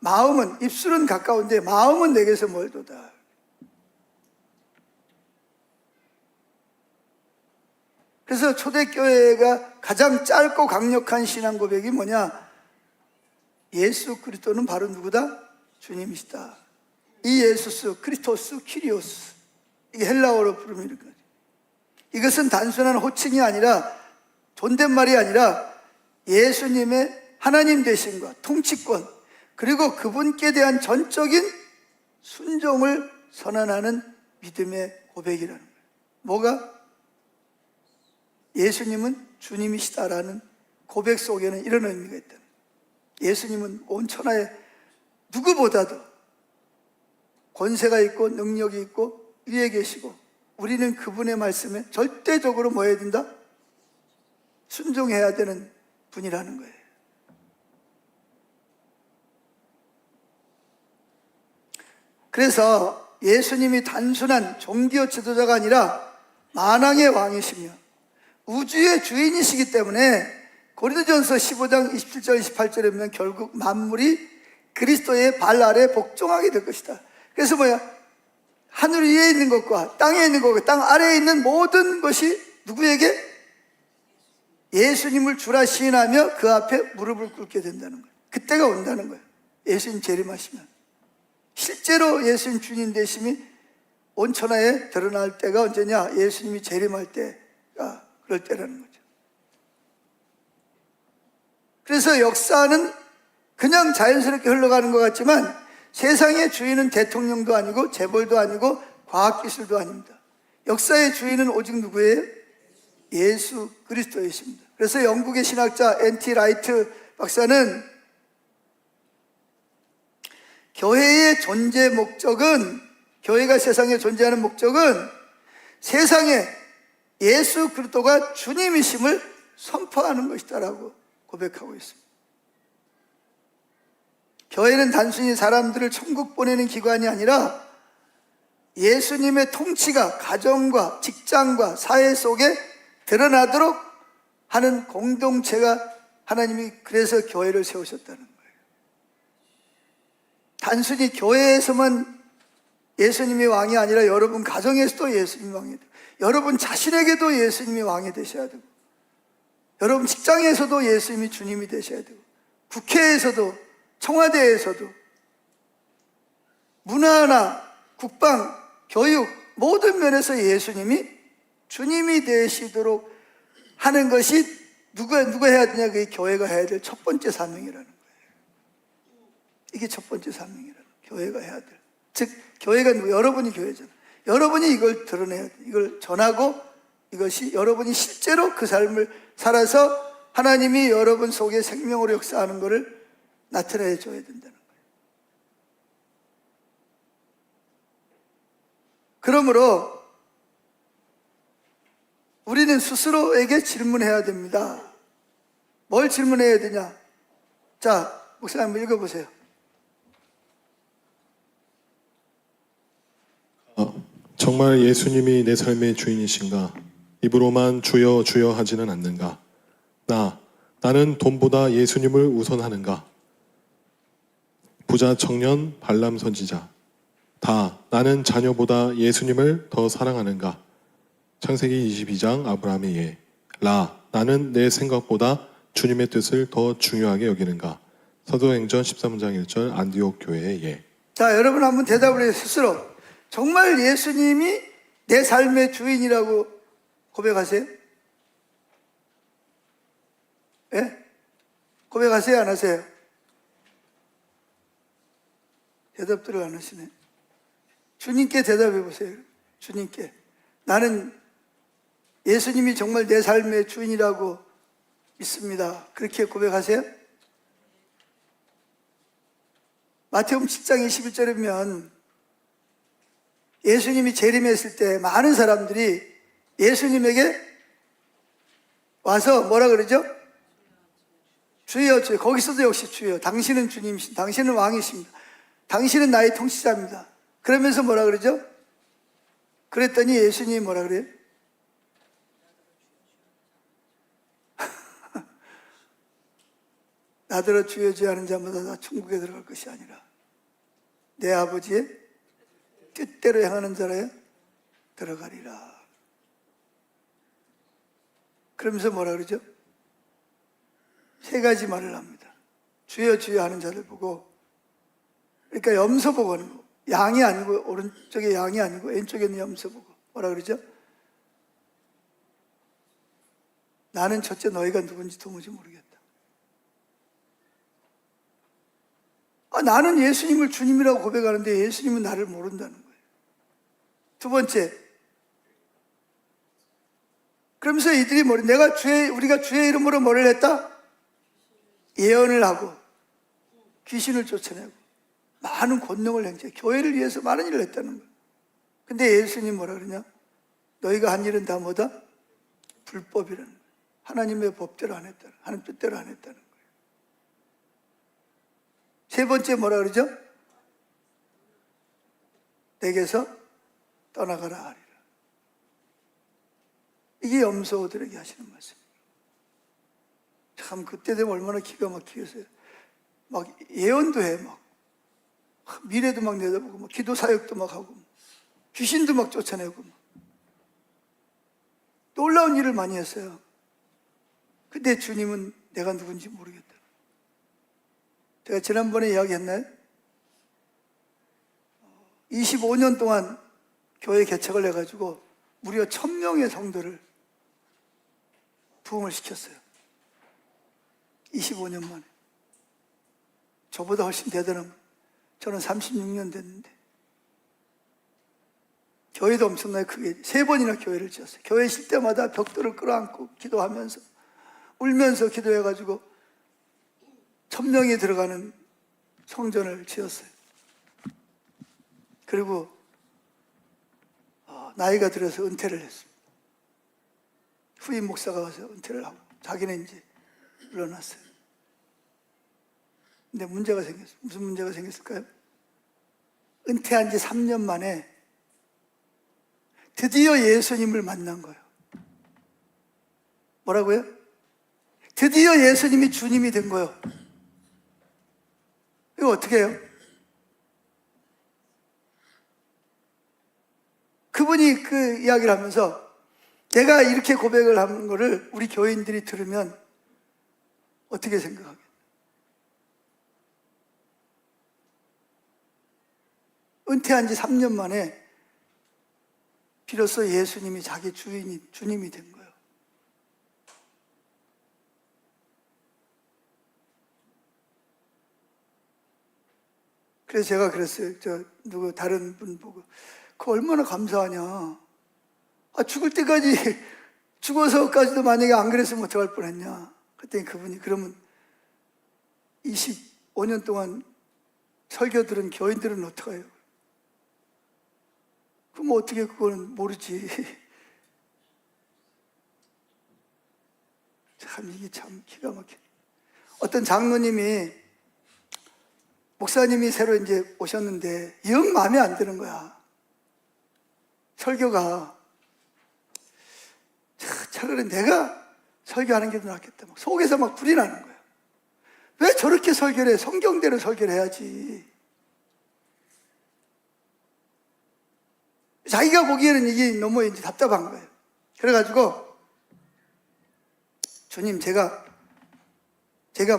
[SPEAKER 1] 마음은, 입술은 가까운데 마음은 내게서 멀도다. 그래서 초대교회가 가장 짧고 강력한 신앙 고백이 뭐냐? 예수 그리스도는 바로 누구다? 주님이시다. 이 예수스, 크리스토스, 키리오스, 이게 헬라어로 부르는 거죠. 이것은 단순한 호칭이 아니라, 존댓말이 아니라 예수님의 하나님 되심과 통치권, 그리고 그분께 대한 전적인 순종을 선언하는 믿음의 고백이라는 거예요. 뭐가? 예수님은 주님이시다라는 고백 속에는 이런 의미가 있다는 거예요. 예수님은 온 천하에 누구보다도 권세가 있고 능력이 있고 위에 계시고, 우리는 그분의 말씀에 절대적으로 뭐 해야 된다? 순종해야 되는 분이라는 거예요. 그래서 예수님이 단순한 종교 지도자가 아니라 만왕의 왕이시며 우주의 주인이시기 때문에 고린도전서 15장 27절 28절에 보면 결국 만물이 그리스도의 발 아래 복종하게 될 것이다. 그래서 뭐야? 하늘 위에 있는 것과 땅에 있는 것과 땅 아래에 있는 모든 것이 누구에게? 예수님을 주라 시인하며 그 앞에 무릎을 꿇게 된다는 거예요. 그때가 온다는 거예요. 예수님 재림하시면. 실제로 예수님 주님 되심이 온 천하에 드러날 때가 언제냐? 예수님이 재림할 때가 그럴 때라는 거죠. 그래서 역사는 그냥 자연스럽게 흘러가는 것 같지만 세상의 주인은 대통령도 아니고 재벌도 아니고 과학기술도 아닙니다. 역사의 주인은 오직 누구예요? 예수 그리스도이십니다. 그래서 영국의 신학자 N.T. 라이트 박사는 교회의 존재 목적은, 교회가 세상에 존재하는 목적은 세상에 예수 그리스도가 주님이심을 선포하는 것이다라고 고백하고 있습니다. 교회는 단순히 사람들을 천국 보내는 기관이 아니라 예수님의 통치가 가정과 직장과 사회 속에 드러나도록 하는 공동체가, 하나님이 그래서 교회를 세우셨다는 거예요. 단순히 교회에서만 예수님이 왕이 아니라 여러분 가정에서도 예수님이 왕이 되고, 여러분 자신에게도 예수님이 왕이 되셔야 되고, 여러분 직장에서도 예수님이 주님이 되셔야 되고, 국회에서도, 청와대에서도, 문화나 국방, 교육 모든 면에서 예수님이 주님이 되시도록 하는 것이 누가 해야 되냐? 그게 교회가 해야 될 첫 번째 사명이라는 거예요. 이게 첫 번째 사명이라는 거예요. 교회가 해야 될. 즉 교회가 누구? 여러분이 교회잖아요. 여러분이 이걸 드러내야 돼요. 이걸 전하고, 이것이 여러분이 실제로 그 삶을 살아서 하나님이 여러분 속에 생명으로 역사하는 것을 나타내 줘야 된다는 거예요. 그러므로 우리는 스스로에게 질문해야 됩니다. 뭘 질문해야 되냐? 자, 목사님 한번 읽어보세요.
[SPEAKER 4] 정말 예수님이 내 삶의 주인이신가? 입으로만 주여 주여 하지는 않는가? 나는 돈보다 예수님을 우선하는가? 부자 청년 발람 선지자, 나는 자녀보다 예수님을 더 사랑하는가? 창세기 22장 아브라함의 예. 나는 내 생각보다 주님의 뜻을 더 중요하게 여기는가? 사도행전 13장 1절 안디옥 교회의 예.
[SPEAKER 1] 자, 여러분 한번 대답을 해요. 스스로 정말 예수님이 내 삶의 주인이라고 고백하세요? 예? 고백하세요? 안 하세요? 대답들을 안 하시네. 주님께 대답해 보세요. 주님께. 나는 예수님이 정말 내 삶의 주인이라고 믿습니다. 그렇게 고백하세요? 마태복음 7장 21절에 보면 예수님이 재림했을 때 많은 사람들이 예수님에게 와서 뭐라 그러죠? 주여, 주여. 거기서도 역시 주여. 당신은 주님이십니다. 당신은 왕이십니다. 당신은 나의 통치자입니다. 그러면서 뭐라 그러죠? 그랬더니 예수님이 뭐라 그래요? 나더러 주여 주여 하는 자마다 다 천국에 들어갈 것이 아니라 내 아버지의 뜻대로 행하는 자라야 들어가리라. 그러면서 뭐라 그러죠? 세 가지 말을 합니다. 주여 주여 하는 자들 보고, 그러니까 염소 보고 하는 거. 양이 아니고, 오른쪽에 양이 아니고 왼쪽에 있는 염소 보고 뭐라 그러죠? 나는 첫째 너희가 누군지 도무지 모르겠다. 나는 예수님을 주님이라고 고백하는데 예수님은 나를 모른다는 거예요. 두 번째, 그러면서 이들이 우리가 주의 이름으로 뭐를 했다? 예언을 하고 귀신을 쫓아내고 많은 권능을 행해 교회를 위해서 많은 일을 했다는 거예요. 근데 예수님 뭐라 그러냐? 너희가 한 일은 다 뭐다? 불법이라는 거예요. 하나님의 법대로 안 했다는 거예요. 하나님 뜻대로 안 했다는 거예요. 세 번째 뭐라 그러죠? 내게서 떠나가라 하리라. 이게 염소들에게 하시는 말씀입니다. 참 그때 되면 얼마나 기가 막히겠어요. 막 예언도 해, 막 미래도 막 내다보고, 막 기도 사역도 막 하고, 귀신도 막 쫓아내고, 막 놀라운 일을 많이 했어요. 근데 주님은 내가 누군지 모르겠다. 제가 지난번에 이야기했나요? 25년 동안 교회 개척을 해가지고 무려 1000명의 성도를 부흥을 시켰어요. 25년 만에. 저보다 훨씬 대단한 거예요. 저는 36년 됐는데. 교회도 엄청나게 크게 3번이나 교회를 지었어요. 교회 쉴 때마다 벽돌을 끌어안고 기도하면서 울면서 기도해가지고 1000명이 들어가는 성전을 지었어요. 그리고 나이가 들어서 은퇴를 했습니다. 후임 목사가 와서 은퇴를 하고 자기는 이제 물러났어요. 근데 문제가 생겼어요. 무슨 문제가 생겼을까요? 은퇴한 지 3년 만에 드디어 예수님을 만난 거예요. 뭐라고요? 드디어 예수님이 주님이 된 거예요. 이거 어떻게 해요? 그분이 그 이야기를 하면서 내가 이렇게 고백을 하는 거를 우리 교인들이 들으면 어떻게 생각하겠어요? 은퇴한 지 3년 만에 비로소 예수님이 자기 주님이 된 거예요. 그래서 제가 그랬어요. 다른 분 보고, 그거 얼마나 감사하냐. 죽을 때까지, 죽어서까지도 만약에 안 그랬으면 어떡할 뻔했냐. 그랬더니 그분이, 그러면 25년 동안 설교 들은 교인들은 어떡해요? 그럼 어떻게 그거는 모르지. 참, 이게 참 기가 막히네. 어떤 장로님이, 목사님이 새로 이제 오셨는데 영 마음에 안 드는 거야. 설교가. 차라리 내가 설교하는 게 더 낫겠다. 속에서 막 불이 나는 거야. 왜 저렇게 설교를 해? 성경대로 설교를 해야지. 자기가 보기에는 이게 너무 이제 답답한 거예요. 그래가지고, 주님, 제가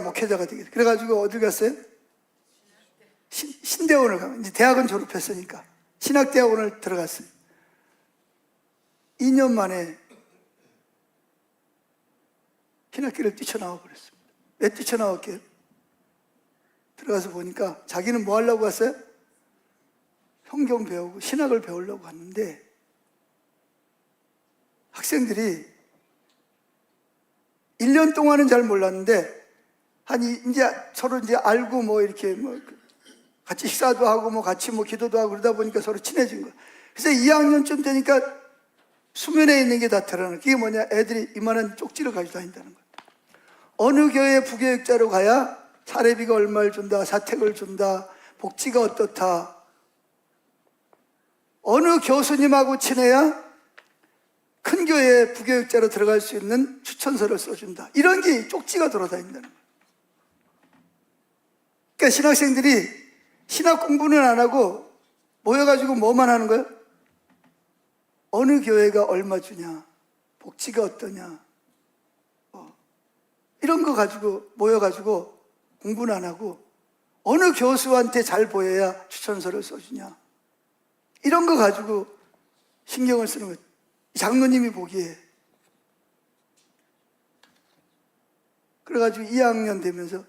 [SPEAKER 1] 목회자가 되겠다. 그래가지고 어디 갔어요? 신대원을 가면, 이제 대학은 졸업했으니까 신학대학원을 들어갔어요. 2년 만에 신학교를 뛰쳐나와 버렸습니다. 왜 뛰쳐나왔게요? 들어가서 보니까 자기는 뭐 하려고 갔어요? 성경 배우고 신학을 배우려고 갔는데 학생들이 1년 동안은 잘 몰랐는데 이제 서로 이제 알고 뭐 이렇게 뭐 같이 식사도 하고 뭐 같이 뭐 기도도 하고 그러다 보니까 서로 친해진 거야. 그래서 2학년쯤 되니까 수면에 있는 게 다 드러나는 거예요. 그게 뭐냐? 애들이 이만한 쪽지를 가지고 다닌다는 거예요. 어느 교회 부교육자로 가야 사례비가 얼마를 준다, 사택을 준다, 복지가 어떻다. 어느 교수님하고 친해야 큰 교회 부교육자로 들어갈 수 있는 추천서를 써준다. 이런 게 쪽지가 돌아다닌다는 거예요. 그러니까 신학생들이 신학 공부는 안 하고 모여가지고 뭐만 하는 거예요? 어느 교회가 얼마 주냐, 복지가 어떠냐, 이런 거 가지고 모여가지고 공부는 안 하고 어느 교수한테 잘 보여야 추천서를 써주냐, 이런 거 가지고 신경을 쓰는 거예요. 장로님이 보기에. 그래가지고 2학년 되면서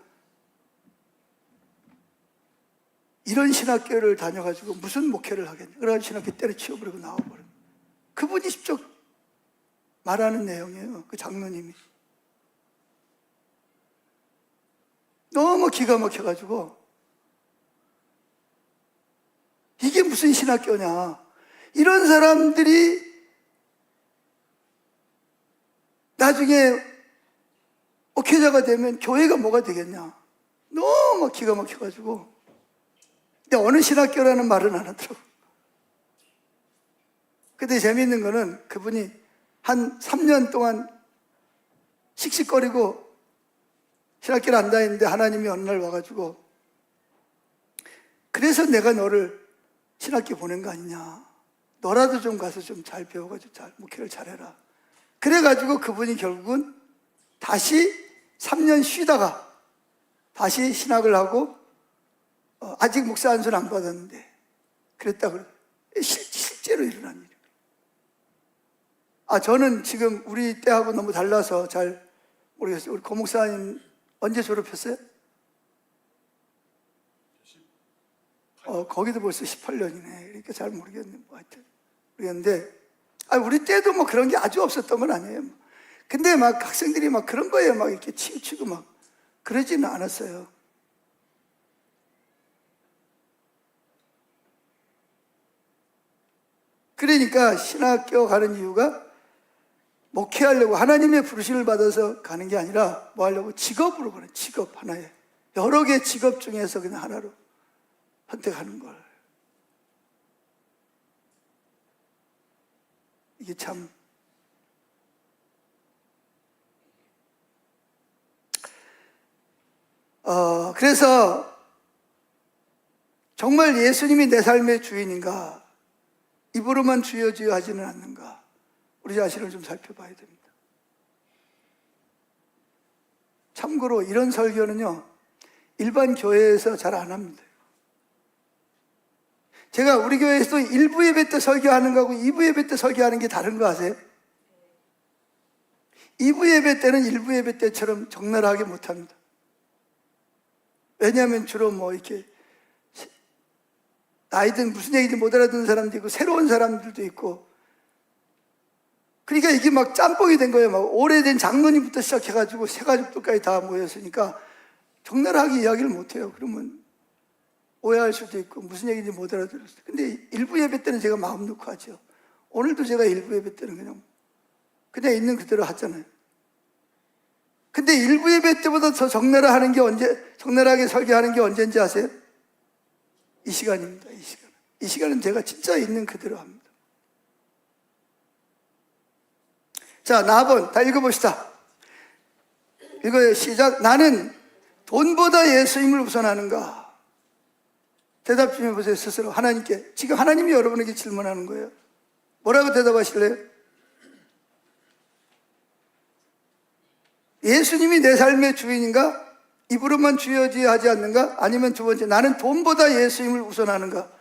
[SPEAKER 1] 이런 신학교를 다녀가지고 무슨 목회를 하겠냐. 그래가지고 신학교 때려치워버리고 나와버려요. 그분이 직접 말하는 내용이에요. 그 장로님이. 너무 기가 막혀가지고 이게 무슨 신학교냐. 이런 사람들이 나중에 목회자가 되면 교회가 뭐가 되겠냐. 너무 기가 막혀가지고. 근데 어느 신학교라는 말은 안 하더라고. 근데 재미있는 거는 그분이 한 3년 동안 씩씩거리고 신학교를 안 다니는데 하나님이 어느 날 와가지고 그래서 내가 너를 신학교 보낸 거 아니냐. 너라도 좀 가서 좀 잘 배워가지고 잘 목회를 잘해라. 그래가지고 그분이 결국은 다시 3년 쉬다가 다시 신학을 하고 아직 목사 안수는 안 받았는데 그랬다 그래요. 실제로 일어난 일이에요. 저는 지금 우리 때하고 너무 달라서 잘 모르겠어요. 우리 고 목사님 언제 졸업했어요? 거기도 벌써 18년이네. 그러니까 잘 모르겠네. 뭐 하여튼 모르겠는데 우리 때도 뭐 그런 게 아주 없었던 건 아니에요. 근데 막 학생들이 막 그런 거에 막 이렇게 치우치고 막 그러지는 않았어요. 그러니까 신학교 가는 이유가 목회하려고 하나님의 부르심을 받아서 가는 게 아니라 뭐 하려고 직업으로 가는, 직업 하나에 여러 개 직업 중에서 그냥 하나로 선택하는 걸. 이게 참 그래서 정말 예수님이 내 삶의 주인인가, 입으로만 주여 주여 하지는 않는가, 우리 자신을 좀 살펴봐야 됩니다. 참고로 이런 설교는요, 일반 교회에서 잘 안 합니다. 제가 우리 교회에서도 1부 예배 때 설교하는 거하고 2부 예배 때 설교하는 게 다른 거 아세요? 2부 예배 때는 1부 예배 때처럼 적나라하게 못 합니다. 왜냐하면 주로 뭐 이렇게 나이든 무슨 얘기든 못 알아듣는 사람도 있고 새로운 사람들도 있고, 그러니까 이게 막 짬뽕이 된 거예요. 막 오래된 장로님부터 시작해가지고 새 가족들까지 다 모였으니까 적나라하게 이야기를 못 해요. 그러면 오해할 수도 있고 무슨 얘기인지 못 알아들었어요. 근데 일부 예배 때는 제가 마음 놓고 하죠. 오늘도 제가 일부 예배 때는 그냥 있는 그대로 하잖아요. 근데 일부 예배 때보다 더 적나라하는 게 적나라하게 설교하는 게 언제인지 아세요? 이 시간입니다. 이 시간은 제가 진짜 있는 그대로 합니다. 자, 나번 다 읽어봅시다. 읽어요. 시작. 나는 돈보다 예수님을 우선하는가? 대답 좀 해보세요. 스스로 하나님께. 지금 하나님이 여러분에게 질문하는 거예요. 뭐라고 대답하실래요? 예수님이 내 삶의 주인인가? 입으로만 주여 주여 하지 않는가? 아니면 두 번째, 나는 돈보다 예수님을 우선하는가?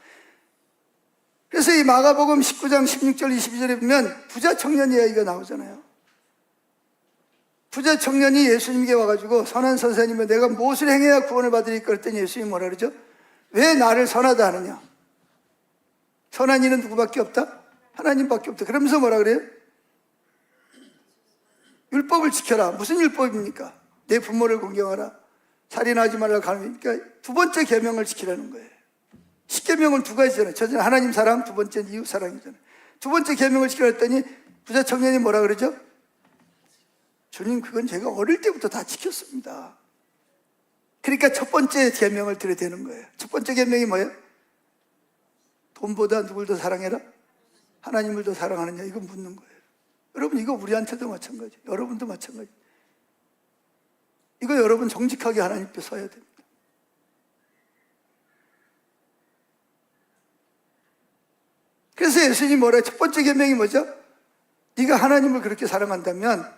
[SPEAKER 1] 그래서 이 마가복음 19장 16절 22절에 보면 부자 청년 이야기가 나오잖아요. 부자 청년이 예수님께 와가지고 선한 선생님은 내가 무엇을 행해야 구원을 받으리까 그랬더니 예수님이 뭐라 그러죠? 왜 나를 선하다 하느냐? 선한 이는 누구밖에 없다? 하나님밖에 없다. 그러면서 뭐라 그래요? 율법을 지켜라. 무슨 율법입니까? 내 부모를 공경하라. 살인하지 말라. 그러니까 두 번째 계명을 지키라는 거예요. 십계명은 두 가지잖아요. 첫째는 하나님 사랑, 두 번째는 이웃 사랑이잖아요. 두 번째 계명을 지켜냈더니 부자 청년이 뭐라 그러죠? 주님, 그건 제가 어릴 때부터 다 지켰습니다. 그러니까 첫 번째 계명을 드려야 되는 거예요. 첫 번째 계명이 뭐예요? 돈보다 누굴 더 사랑해라? 하나님을 더 사랑하느냐? 이거 묻는 거예요. 여러분, 이거 우리한테도 마찬가지, 여러분도 마찬가지. 이거 여러분 정직하게 하나님께 서야 됩니다. 그래서 예수님이 뭐래요? 첫 번째 계명이 뭐죠? 네가 하나님을 그렇게 사랑한다면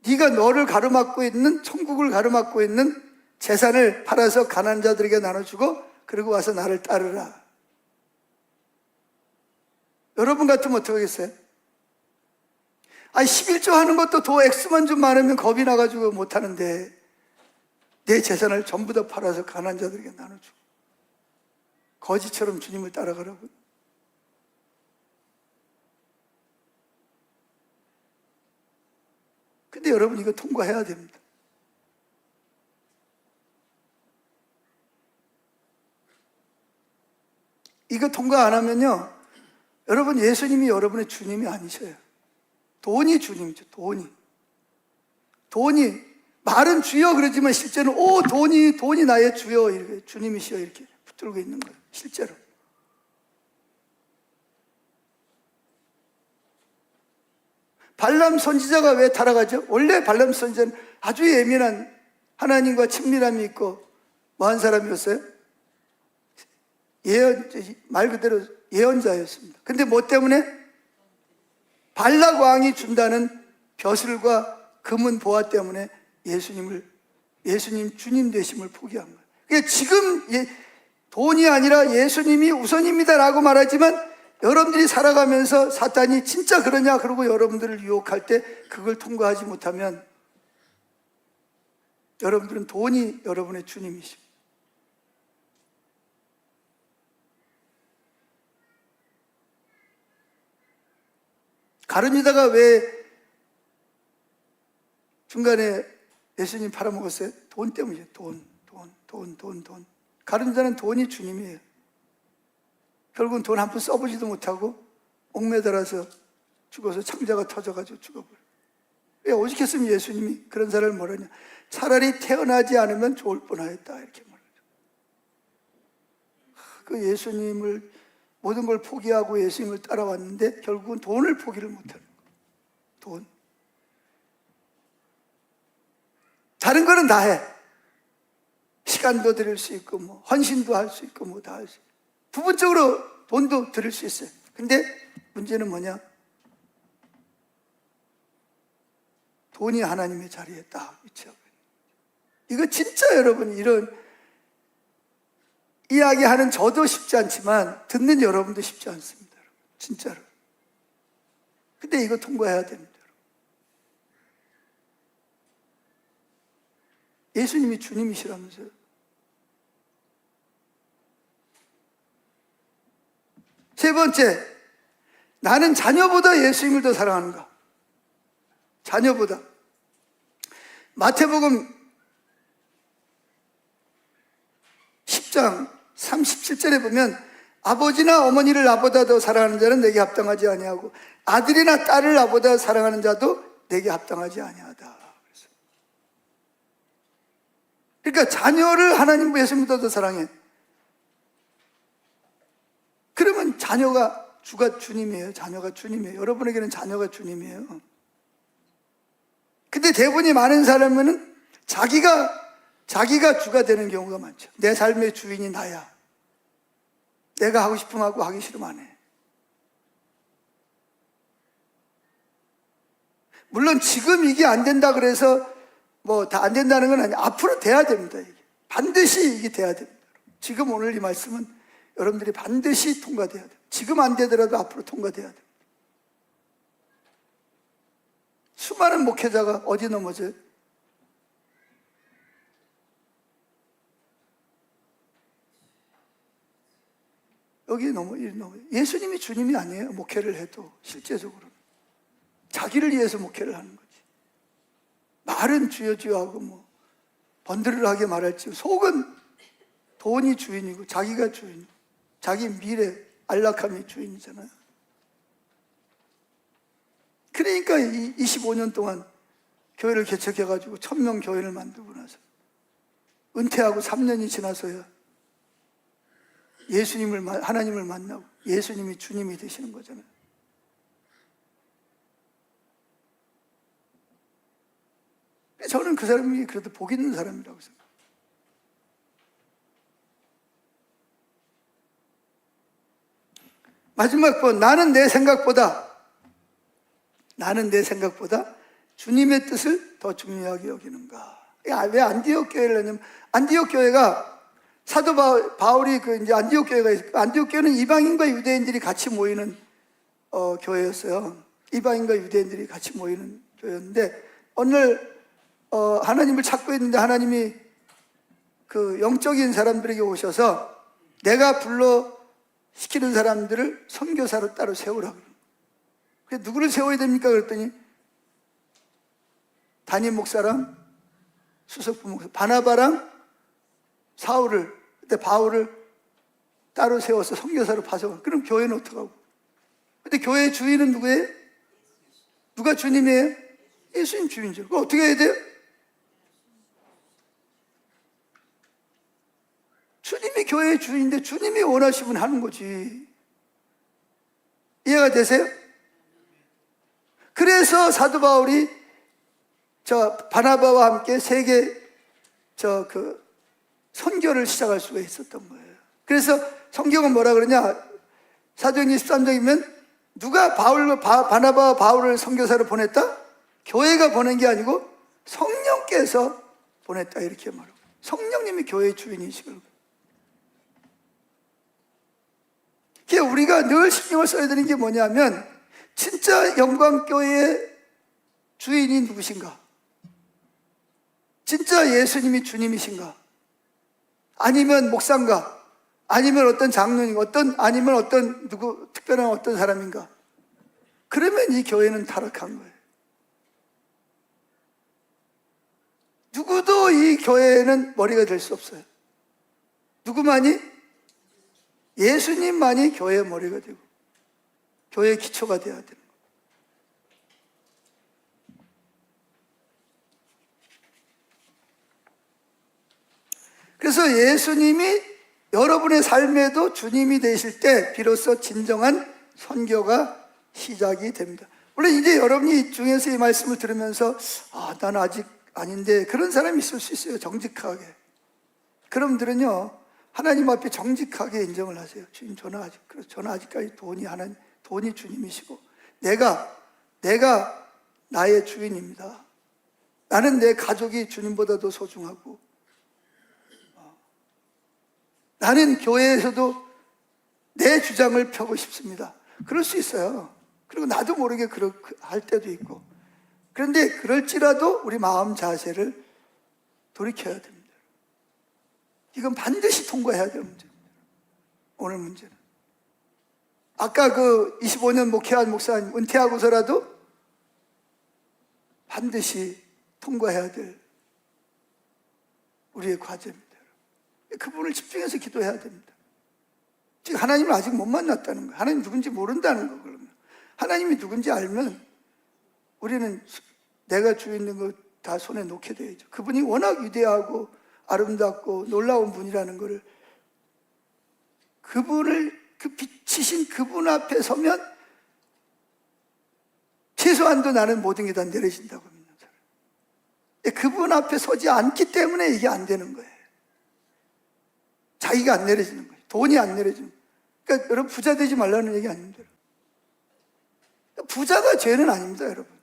[SPEAKER 1] 네가 너를 가로막고 있는, 천국을 가로막고 있는 재산을 팔아서 가난한 자들에게 나눠주고 그리고 와서 나를 따르라. 여러분 같으면 어떻게 하겠어요? 11조 하는 것도 더 액수만 좀 많으면 겁이 나가지고 못하는데 내 재산을 전부 다 팔아서 가난한 자들에게 나눠주고 거지처럼 주님을 따라가라고. 근데 여러분, 이거 통과해야 됩니다. 이거 통과 안 하면요, 여러분, 예수님이 여러분의 주님이 아니셔요. 돈이 주님이죠. 돈이 말은 주여 그러지만 실제는 돈이 나의 주여, 이렇게 주님이시여 이렇게 붙들고 있는 거예요. 실제로. 발람 선지자가 왜 타락하죠? 원래 발람 선지자는 아주 예민한, 하나님과 친밀함이 있고 뭐한 사람이었어요? 말 그대로 예언자였습니다. 근데 뭐 때문에? 발락 왕이 준다는 벼슬과 금은 보화 때문에 예수님 주님 되심을 포기한 거예요. 그러니까 지금 돈이 아니라 예수님이 우선입니다라고 말하지만 여러분들이 살아가면서 사탄이 진짜 그러냐 그러고 여러분들을 유혹할 때 그걸 통과하지 못하면 여러분들은 돈이 여러분의 주님이십니다. 가룟 유다가 왜 중간에 예수님 팔아먹었어요? 돈 때문이죠. 돈. 가룟 유다는 돈이 주님이에요. 결국은 돈 한 푼 써보지도 못하고 옥매달아서 죽어서 창자가 터져가지고 죽어버려요. 왜 오직했으면 예수님이 그런 사람을 뭐라냐? 차라리 태어나지 않으면 좋을 뻔하였다, 이렇게 말하죠. 그 예수님을 모든 걸 포기하고 예수님을 따라왔는데 결국은 돈을 포기를 못하는 거예요. 돈. 다른 거는 다 해. 시간도 드릴 수 있고 헌신도 할 수 있고 다 할 수 있고 부분적으로 돈도 드릴 수 있어요. 근데 문제는 뭐냐? 돈이 하나님의 자리에 딱 위치하고 있는 거예요. 이거 진짜 여러분, 이런 이야기하는 저도 쉽지 않지만 듣는 여러분도 쉽지 않습니다. 여러분. 진짜로. 근데 이거 통과해야 됩니다. 여러분. 예수님이 주님이시라면서요. 세 번째, 나는 자녀보다 예수님을 더 사랑하는가? 자녀보다. 마태복음 10장 37절에 보면 아버지나 어머니를 나보다 더 사랑하는 자는 내게 합당하지 아니하고 아들이나 딸을 나보다 사랑하는 자도 내게 합당하지 아니하다. 그러니까 자녀를 하나님보다 예수님보다 더 사랑해. 그러면 주가 주님이에요. 자녀가 주님이에요. 여러분에게는 자녀가 주님이에요. 근데 대부분이 많은 사람은 자기가 주가 되는 경우가 많죠. 내 삶의 주인이 나야. 내가 하고 싶으면 하고 하기 싫으면 안 해. 물론 지금 이게 안 된다 그래서 다 안 된다는 건 아니에요. 앞으로 돼야 됩니다. 이게. 반드시 이게 돼야 됩니다. 지금 오늘 이 말씀은 여러분들이 반드시 통과돼야 돼요. 지금 안 되더라도 앞으로 통과돼야 돼요. 수많은 목회자가 어디 넘어져요? 여기 넘어요. 예수님이 주님이 아니에요. 목회를 해도 실제적으로 자기를 위해서 목회를 하는 거지. 말은 주여 주여 하고 번들을 하게 말할지 속은 돈이 주인이고 자기가 주인, 자기 미래, 안락함이 주인이잖아요. 그러니까 25년 동안 교회를 개척해가지고 1000명 교회를 만들고 나서 은퇴하고 3년이 지나서야 하나님을 만나고 예수님이 주님이 되시는 거잖아요. 저는 그 사람이 그래도 복 있는 사람이라고 생각해요. 마지막 번, 나는 내 생각보다 주님의 뜻을 더 중요하게 여기는가? 왜 안디옥 교회를 했냐면, 안디옥 교회가 사도 바울이 이제 안디옥 교회가 있어요. 안디옥 교회는 이방인과 유대인들이 같이 모이는 교회였어요. 이방인과 유대인들이 같이 모이는 교회였는데, 오늘 하나님을 찾고 있는데 하나님이 그 영적인 사람들에게 오셔서 내가 시키는 사람들을 선교사로 따로 세우라고. 그래서 누구를 세워야 됩니까? 그랬더니 담임 목사랑 수석부 목사, 바나바랑 사울을, 그때 바울을 따로 세워서 선교사로 파서. 그럼 교회는 어떡하고? 근데 교회의 주인은 누구예요? 누가 주님이에요? 예수님 주인이죠. 그거 어떻게 해야 돼요? 주님이 교회의 주인인데 주님이 원하시면 하는 거지. 이해가 되세요? 그래서 사도 바울이 바나바와 함께 세계 선교를 시작할 수가 있었던 거예요. 그래서 성경은 뭐라 그러냐? 사도행전 13장이면 누가 바나바와 바울을 선교사로 보냈다? 교회가 보낸 게 아니고 성령께서 보냈다, 이렇게 말하고. 성령님이 교회의 주인이시고. 우리가 늘 신경을 써야 되는 게 뭐냐면, 진짜 영광교회의 주인이 누구신가? 진짜 예수님이 주님이신가? 아니면 목사인가? 아니면 어떤 장로인가? 아니면 특별한 어떤 사람인가? 그러면 이 교회는 타락한 거예요. 누구도 이 교회는 머리가 될 수 없어요. 누구만이? 예수님만이 교회의 머리가 되고 교회의 기초가 되어야 되는 거예요. 그래서 예수님이 여러분의 삶에도 주님이 되실 때 비로소 진정한 선교가 시작이 됩니다. 물론 이제 여러분이 이 중에서 이 말씀을 들으면서 나는 아직 아닌데, 그런 사람이 있을 수 있어요. 정직하게. 그럼들은요, 하나님 앞에 정직하게 인정을 하세요. 주님, 저는 아직까지 돈이 주님이시고 내가 나의 주인입니다. 나는 내 가족이 주님보다도 소중하고, 나는 교회에서도 내 주장을 펴고 싶습니다. 그럴 수 있어요. 그리고 나도 모르게 그렇게 할 때도 있고. 그런데 그럴지라도 우리 마음 자세를 돌이켜야 됩니다. 이건 반드시 통과해야 될 문제입니다. 오늘 문제는. 아까 25년 목회한 목사님 은퇴하고서라도 반드시 통과해야 될 우리의 과제입니다. 그분을 집중해서 기도해야 됩니다. 지금 하나님을 아직 못 만났다는 거예요. 하나님 누군지 모른다는 거. 그러면 하나님이 누군지 알면 우리는 내가 주인인 거 다 손에 놓게 되어야죠. 그분이 워낙 위대하고 아름답고 놀라운 분이라는 것을, 그 빛이신 그분 앞에 서면 최소한도 나는 모든 게 다 내려진다고 믿는 사람. 그분 앞에 서지 않기 때문에 이게 안 되는 거예요. 자기가 안 내려지는 거예요. 돈이 안 내려지는 거예요. 그러니까 여러분, 부자 되지 말라는 얘기 아닙니다. 부자가 죄는 아닙니다, 여러분.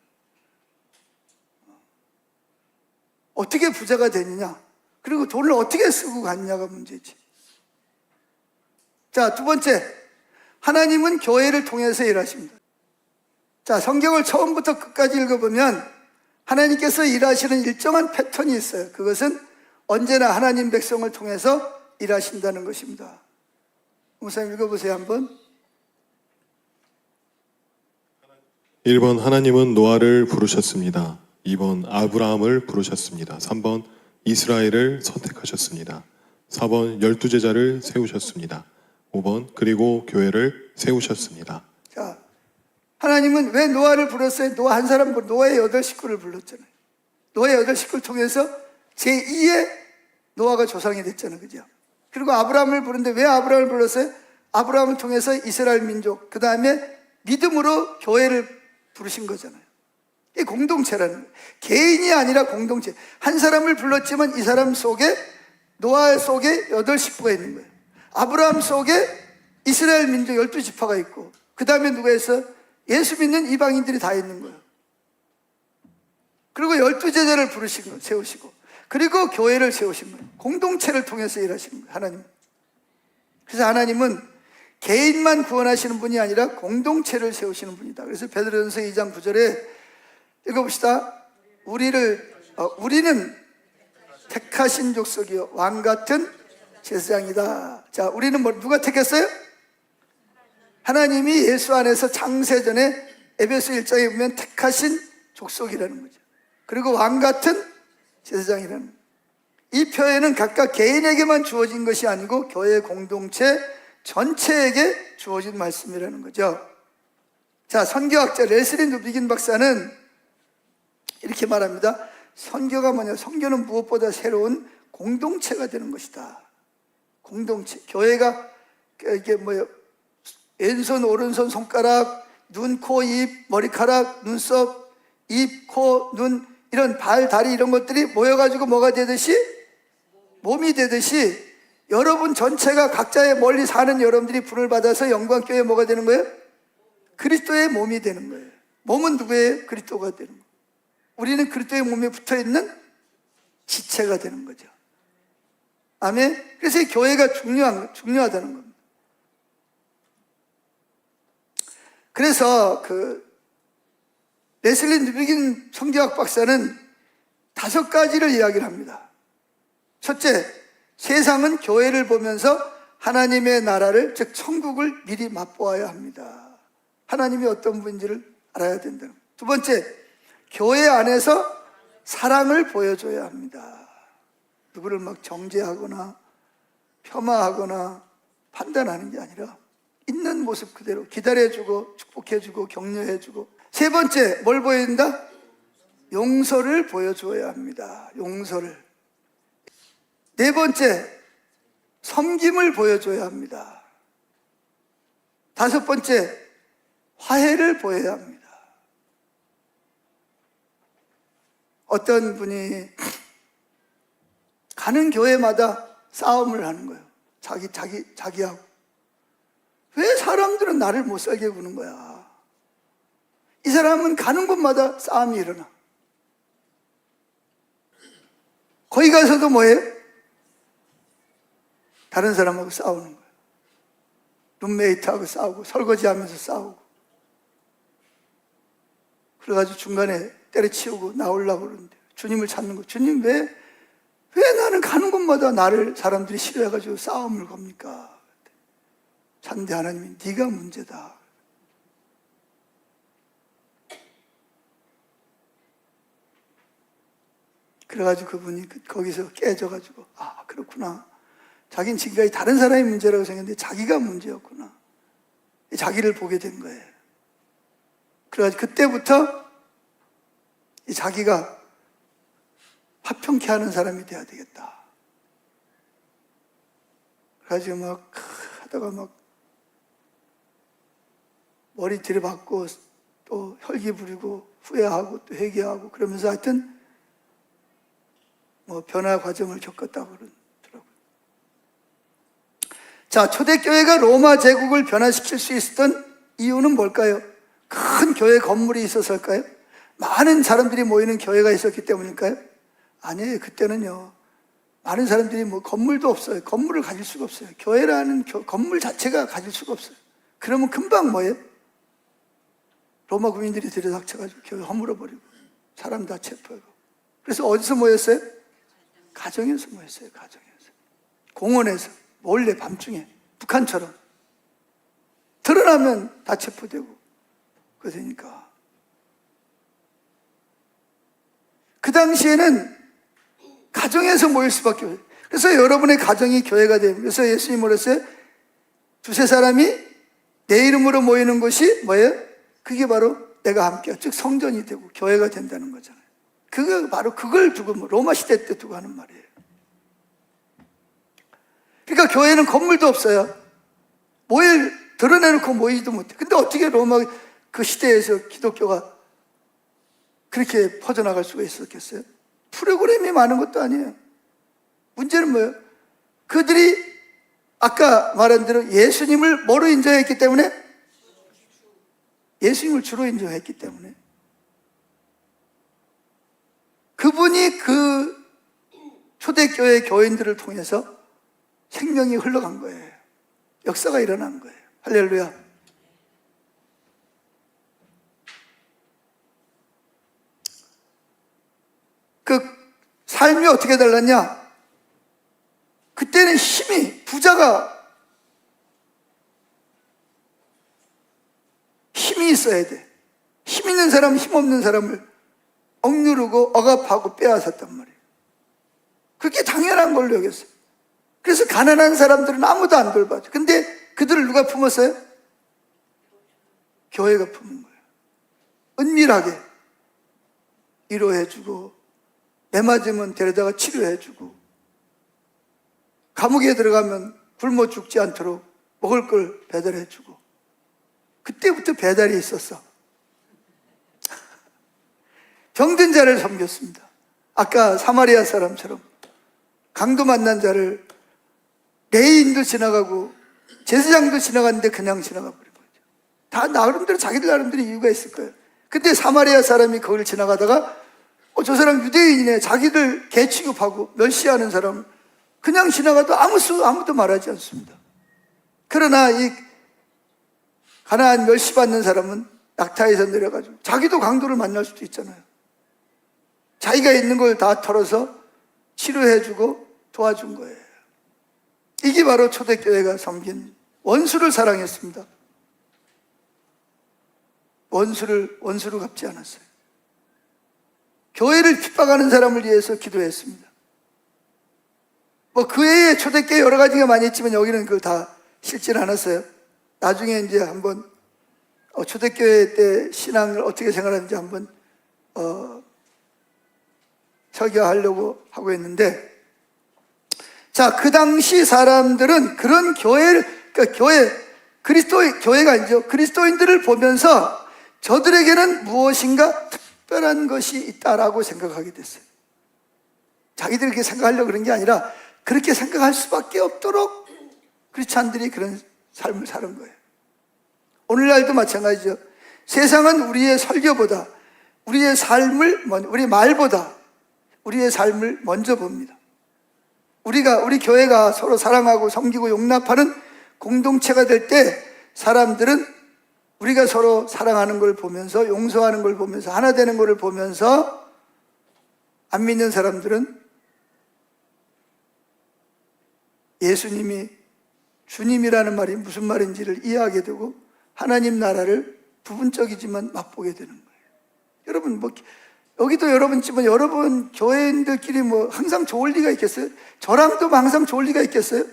[SPEAKER 1] 어떻게 부자가 되느냐, 그리고 돈을 어떻게 쓰고 갔냐가 문제지. 자, 두 번째, 하나님은 교회를 통해서 일하십니다. 자, 성경을 처음부터 끝까지 읽어보면 하나님께서 일하시는 일정한 패턴이 있어요. 그것은 언제나 하나님 백성을 통해서 일하신다는 것입니다. 목사님 읽어보세요 한번.
[SPEAKER 4] 1번 하나님은 노아를 부르셨습니다. 2번 아브라함을 부르셨습니다. 3번 이스라엘을 선택하셨습니다. 4번 열두 제자를 세우셨습니다. 5번 그리고 교회를 세우셨습니다.
[SPEAKER 1] 자, 하나님은 왜 노아를 불렀어요? 노아 한 사람, 노아의 8식구를 불렀잖아요. 노아의 8식구를 통해서 제2의 노아가 조상이 됐잖아요. 그죠? 그리고 아브라함을 부르는데 왜 아브라함을 불렀어요? 아브라함을 통해서 이스라엘 민족, 그 다음에 믿음으로 교회를 부르신 거잖아요. 이 공동체라는 거예요. 개인이 아니라 공동체. 한 사람을 불렀지만 이 사람 속에, 노아 속에 8식구가 있는 거예요. 아브라함 속에 이스라엘 민족 12지파가 있고, 그 다음에 누가 있어? 예수 믿는 이방인들이 다 있는 거예요. 그리고 12제자를 부르신 거예요. 세우시고. 그리고 교회를 세우신 거예요. 공동체를 통해서 일하시는 거예요. 하나님. 그래서 하나님은 개인만 구원하시는 분이 아니라 공동체를 세우시는 분이다. 그래서 베드로전서 2장 9절에 읽어봅시다. 우리는 택하신 족속이요 왕같은 제사장이다. 자, 우리는 누가 택했어요? 하나님이 예수 안에서 창세전에 에베소 1장에 보면 택하신 족속이라는 거죠. 그리고 왕같은 제사장이라는 거예요. 이 표현은 각각 개인에게만 주어진 것이 아니고 교회 공동체 전체에게 주어진 말씀이라는 거죠. 자, 선교학자 레슬리 누비긴 박사는 이렇게 말합니다. 선교가 뭐냐? 선교는 무엇보다 새로운 공동체가 되는 것이다. 공동체. 교회가 이게 뭐예요? 왼손, 오른손, 손가락, 눈, 코, 입, 머리카락, 눈썹, 입, 코, 눈, 이런 발, 다리 이런 것들이 모여가지고 뭐가 되듯이? 몸이 되듯이 여러분 전체가 각자의 멀리 사는 여러분들이 분을 받아서 영광교회에 뭐가 되는 거예요? 그리스도의 몸이 되는 거예요. 몸은 누구예요? 그리스도가 되는 거예요. 우리는 그리스도의 몸에 붙어있는 지체가 되는 거죠. 아멘. 그래서 이 교회가 중요하다는 겁니다. 그래서 레슬리 누비긴 성경학 박사는 5가지를 이야기를 합니다. 첫째, 세상은 교회를 보면서 하나님의 나라를, 즉 천국을 미리 맛보아야 합니다. 하나님이 어떤 분인지를 알아야 된다는 거예요. 두 번째, 교회 안에서 사랑을 보여줘야 합니다. 누구를 막 정죄하거나 폄하하거나 판단하는 게 아니라 있는 모습 그대로 기다려주고 축복해주고 격려해주고. 세 번째, 뭘 보여준다? 용서를 보여줘야 합니다. 용서를. 네 번째, 섬김을 보여줘야 합니다. 다섯 번째, 화해를 보여야 합니다. 어떤 분이 가는 교회마다 싸움을 하는 거예요. 자기하고. 왜 사람들은 나를 못 살게 구는 거야? 이 사람은 가는 곳마다 싸움이 일어나. 거기 가서도 뭐예요? 다른 사람하고 싸우는 거예요. 룸메이트하고 싸우고 설거지하면서 싸우고. 그래가지고 중간에 때려치우고 나오려고 그러는데 주님을 찾는 거. 주님 왜 나는 가는 곳마다 나를 사람들이 싫어해가지고 싸움을 겁니까? 찾는데 하나님이 네가 문제다. 그래가지고 그분이 거기서 깨져가지고 아 그렇구나. 자기는 지금까지 다른 사람이 문제라고 생각했는데 자기가 문제였구나. 자기를 보게 된 거예요. 그래가지고 그때부터 이 자기가 화평케 하는 사람이 돼야 되겠다. 그래가지고 막 하다가 막 머리 들이받고 또 혈기 부리고 후회하고 또 회개하고 그러면서 하여튼 뭐 변화 과정을 겪었다고 그러더라고요. 자, 초대교회가 로마 제국을 변화시킬 수 있었던 이유는 뭘까요? 큰 교회 건물이 있어서일까요? 많은 사람들이 모이는 교회가 있었기 때문일까요? 아니에요. 그때는요, 많은 사람들이 뭐 건물도 없어요. 건물을 가질 수가 없어요. 교회라는 건물 자체가 가질 수가 없어요. 그러면 금방 뭐예요? 로마 군인들이 들여닥쳐가지고 교회 허물어버리고 사람 다 체포하고. 그래서 어디서 모였어요? 가정에서 모였어요. 가정에서. 공원에서 몰래 밤중에 북한처럼 드러나면 다 체포되고 그러니까. 그 당시에는 가정에서 모일 수밖에 없어요. 그래서 여러분의 가정이 교회가 됩니다. 그래서 예수님이 뭐랬어요? 두세 사람이 내 이름으로 모이는 곳이 뭐예요? 그게 바로 내가 함께, 즉 성전이 되고 교회가 된다는 거잖아요. 그거 바로 그걸 두고 로마 시대 때 두고 하는 말이에요. 그러니까 교회는 건물도 없어요. 드러내놓고 모이지도 못해. 근데 어떻게 로마 그 시대에서 기독교가 그렇게 퍼져나갈 수가 있었겠어요? 프로그램이 많은 것도 아니에요. 문제는 뭐예요? 그들이 아까 말한 대로 예수님을 뭐로 인정했기 때문에? 예수님을 주로 인정했기 때문에. 그분이 그 초대교회 교인들을 통해서 생명이 흘러간 거예요. 역사가 일어난 거예요. 할렐루야. 그 삶이 어떻게 달랐냐? 그때는 부자가 힘이 있어야 돼. 힘 있는 사람은 힘 없는 사람을 억누르고 억압하고 빼앗았단 말이에요. 그게 당연한 걸로 여겼어요. 그래서 가난한 사람들은 아무도 안 돌봐줘. 근데 그들을 누가 품었어요? 교회가 품은 거예요. 은밀하게 위로해주고, 매 맞으면 데려다가 치료해주고, 감옥에 들어가면 굶어 죽지 않도록 먹을 걸 배달해주고. 그때부터 배달이 있었어. 병든 자를 섬겼습니다. 아까 사마리아 사람처럼 강도 만난 자를 레인도 지나가고 제사장도 지나갔는데 그냥 지나가 버린 거죠. 다 나름대로 자기들 나름대로 이유가 있을 거예요. 근데 사마리아 사람이 거기를 지나가다가 저 사람 유대인이네, 자기들 개 취급하고 멸시하는 사람 그냥 지나가도 아무도 말하지 않습니다. 그러나 이 가나안 멸시받는 사람은 낙타에서 내려가지고 자기도 강도를 만날 수도 있잖아요. 자기가 있는 걸 다 털어서 치료해주고 도와준 거예요. 이게 바로 초대교회가 섬긴, 원수를 사랑했습니다. 원수로 갚지 않았어요. 교회를 핍박하는 사람을 위해서 기도했습니다. 그 외에 초대교회 여러 가지가 많이 있지만 여기는 그걸 다 실지는 않았어요. 나중에 이제 한번 초대교회 때 신앙을 어떻게 생각하는지 한번 설교하려고 하고 있는데, 자, 그 당시 사람들은 그런 교회가 아니죠. 그리스도인들을 보면서 저들에게는 무엇인가 특별한 것이 있다라고 생각하게 됐어요. 자기들이 그렇게 생각하려고 그런 게 아니라 그렇게 생각할 수밖에 없도록 크리스찬들이 그런 삶을 사는 거예요. 오늘날도 마찬가지죠. 세상은 우리의 설교보다 우리 말보다 우리의 삶을 먼저 봅니다. 우리 교회가 서로 사랑하고 섬기고 용납하는 공동체가 될 때 사람들은 우리가 서로 사랑하는 걸 보면서, 용서하는 걸 보면서, 하나 되는 걸 보면서, 안 믿는 사람들은 예수님이 주님이라는 말이 무슨 말인지를 이해하게 되고 하나님 나라를 부분적이지만 맛보게 되는 거예요. 여러분, 여기도 여러분 집은 여러분 교회인들끼리 항상 좋을 리가 있겠어요? 저랑도 항상 좋을 리가 있겠어요?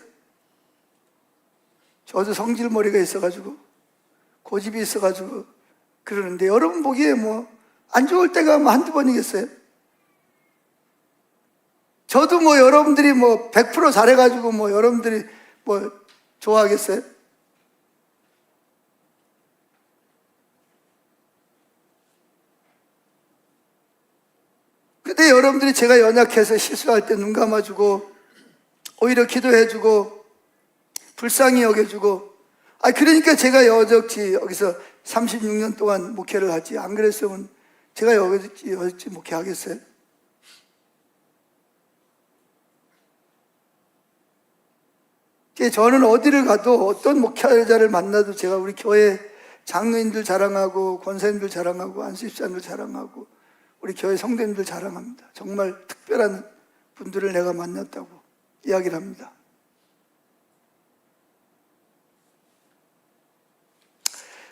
[SPEAKER 1] 저도 성질머리가 있어가지고 고집이 있어가지고 그러는데 여러분 보기에 안 좋을 때가 한두 번이겠어요? 저도 여러분들이 100% 잘해가지고 여러분들이 좋아하겠어요? 근데 여러분들이 제가 연약해서 실수할 때 눈 감아주고 오히려 기도해주고 불쌍히 여겨주고, 그러니까 제가 여기서 36년 동안 목회를 하지. 안 그랬으면 제가 여직지 목회하겠어요? 저는 어디를 가도 어떤 목회자를 만나도 제가 우리 교회 장로인들 자랑하고 권사님들 자랑하고 안수집사님들 자랑하고 우리 교회 성도님들 자랑합니다. 정말 특별한 분들을 내가 만났다고 이야기를 합니다.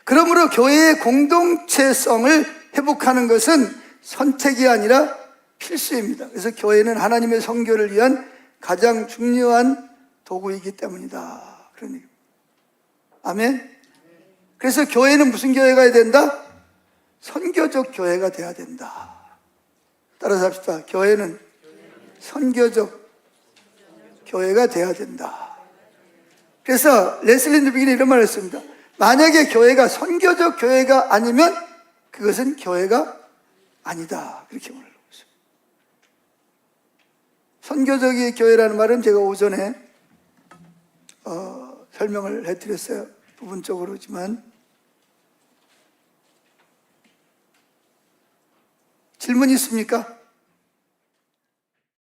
[SPEAKER 1] 그러므로 교회의 공동체성을 회복하는 것은 선택이 아니라 필수입니다. 그래서 교회는 하나님의 선교를 위한 가장 중요한 도구이기 때문이다. 그런 얘기입니다. 아멘. 그래서 교회는 무슨 교회가 돼야 된다? 선교적 교회가 돼야 된다. 따라서 합시다. 교회는 선교적 교회가 돼야 된다. 그래서 레슬리 누비기는 이런 말을 했습니다. 만약에 교회가 선교적 교회가 아니면 그것은 교회가 아니다. 그렇게 말하고 있습니다. 선교적인 교회라는 말은 제가 오전에 설명을 해드렸어요. 부분적으로지만. 질문 있습니까?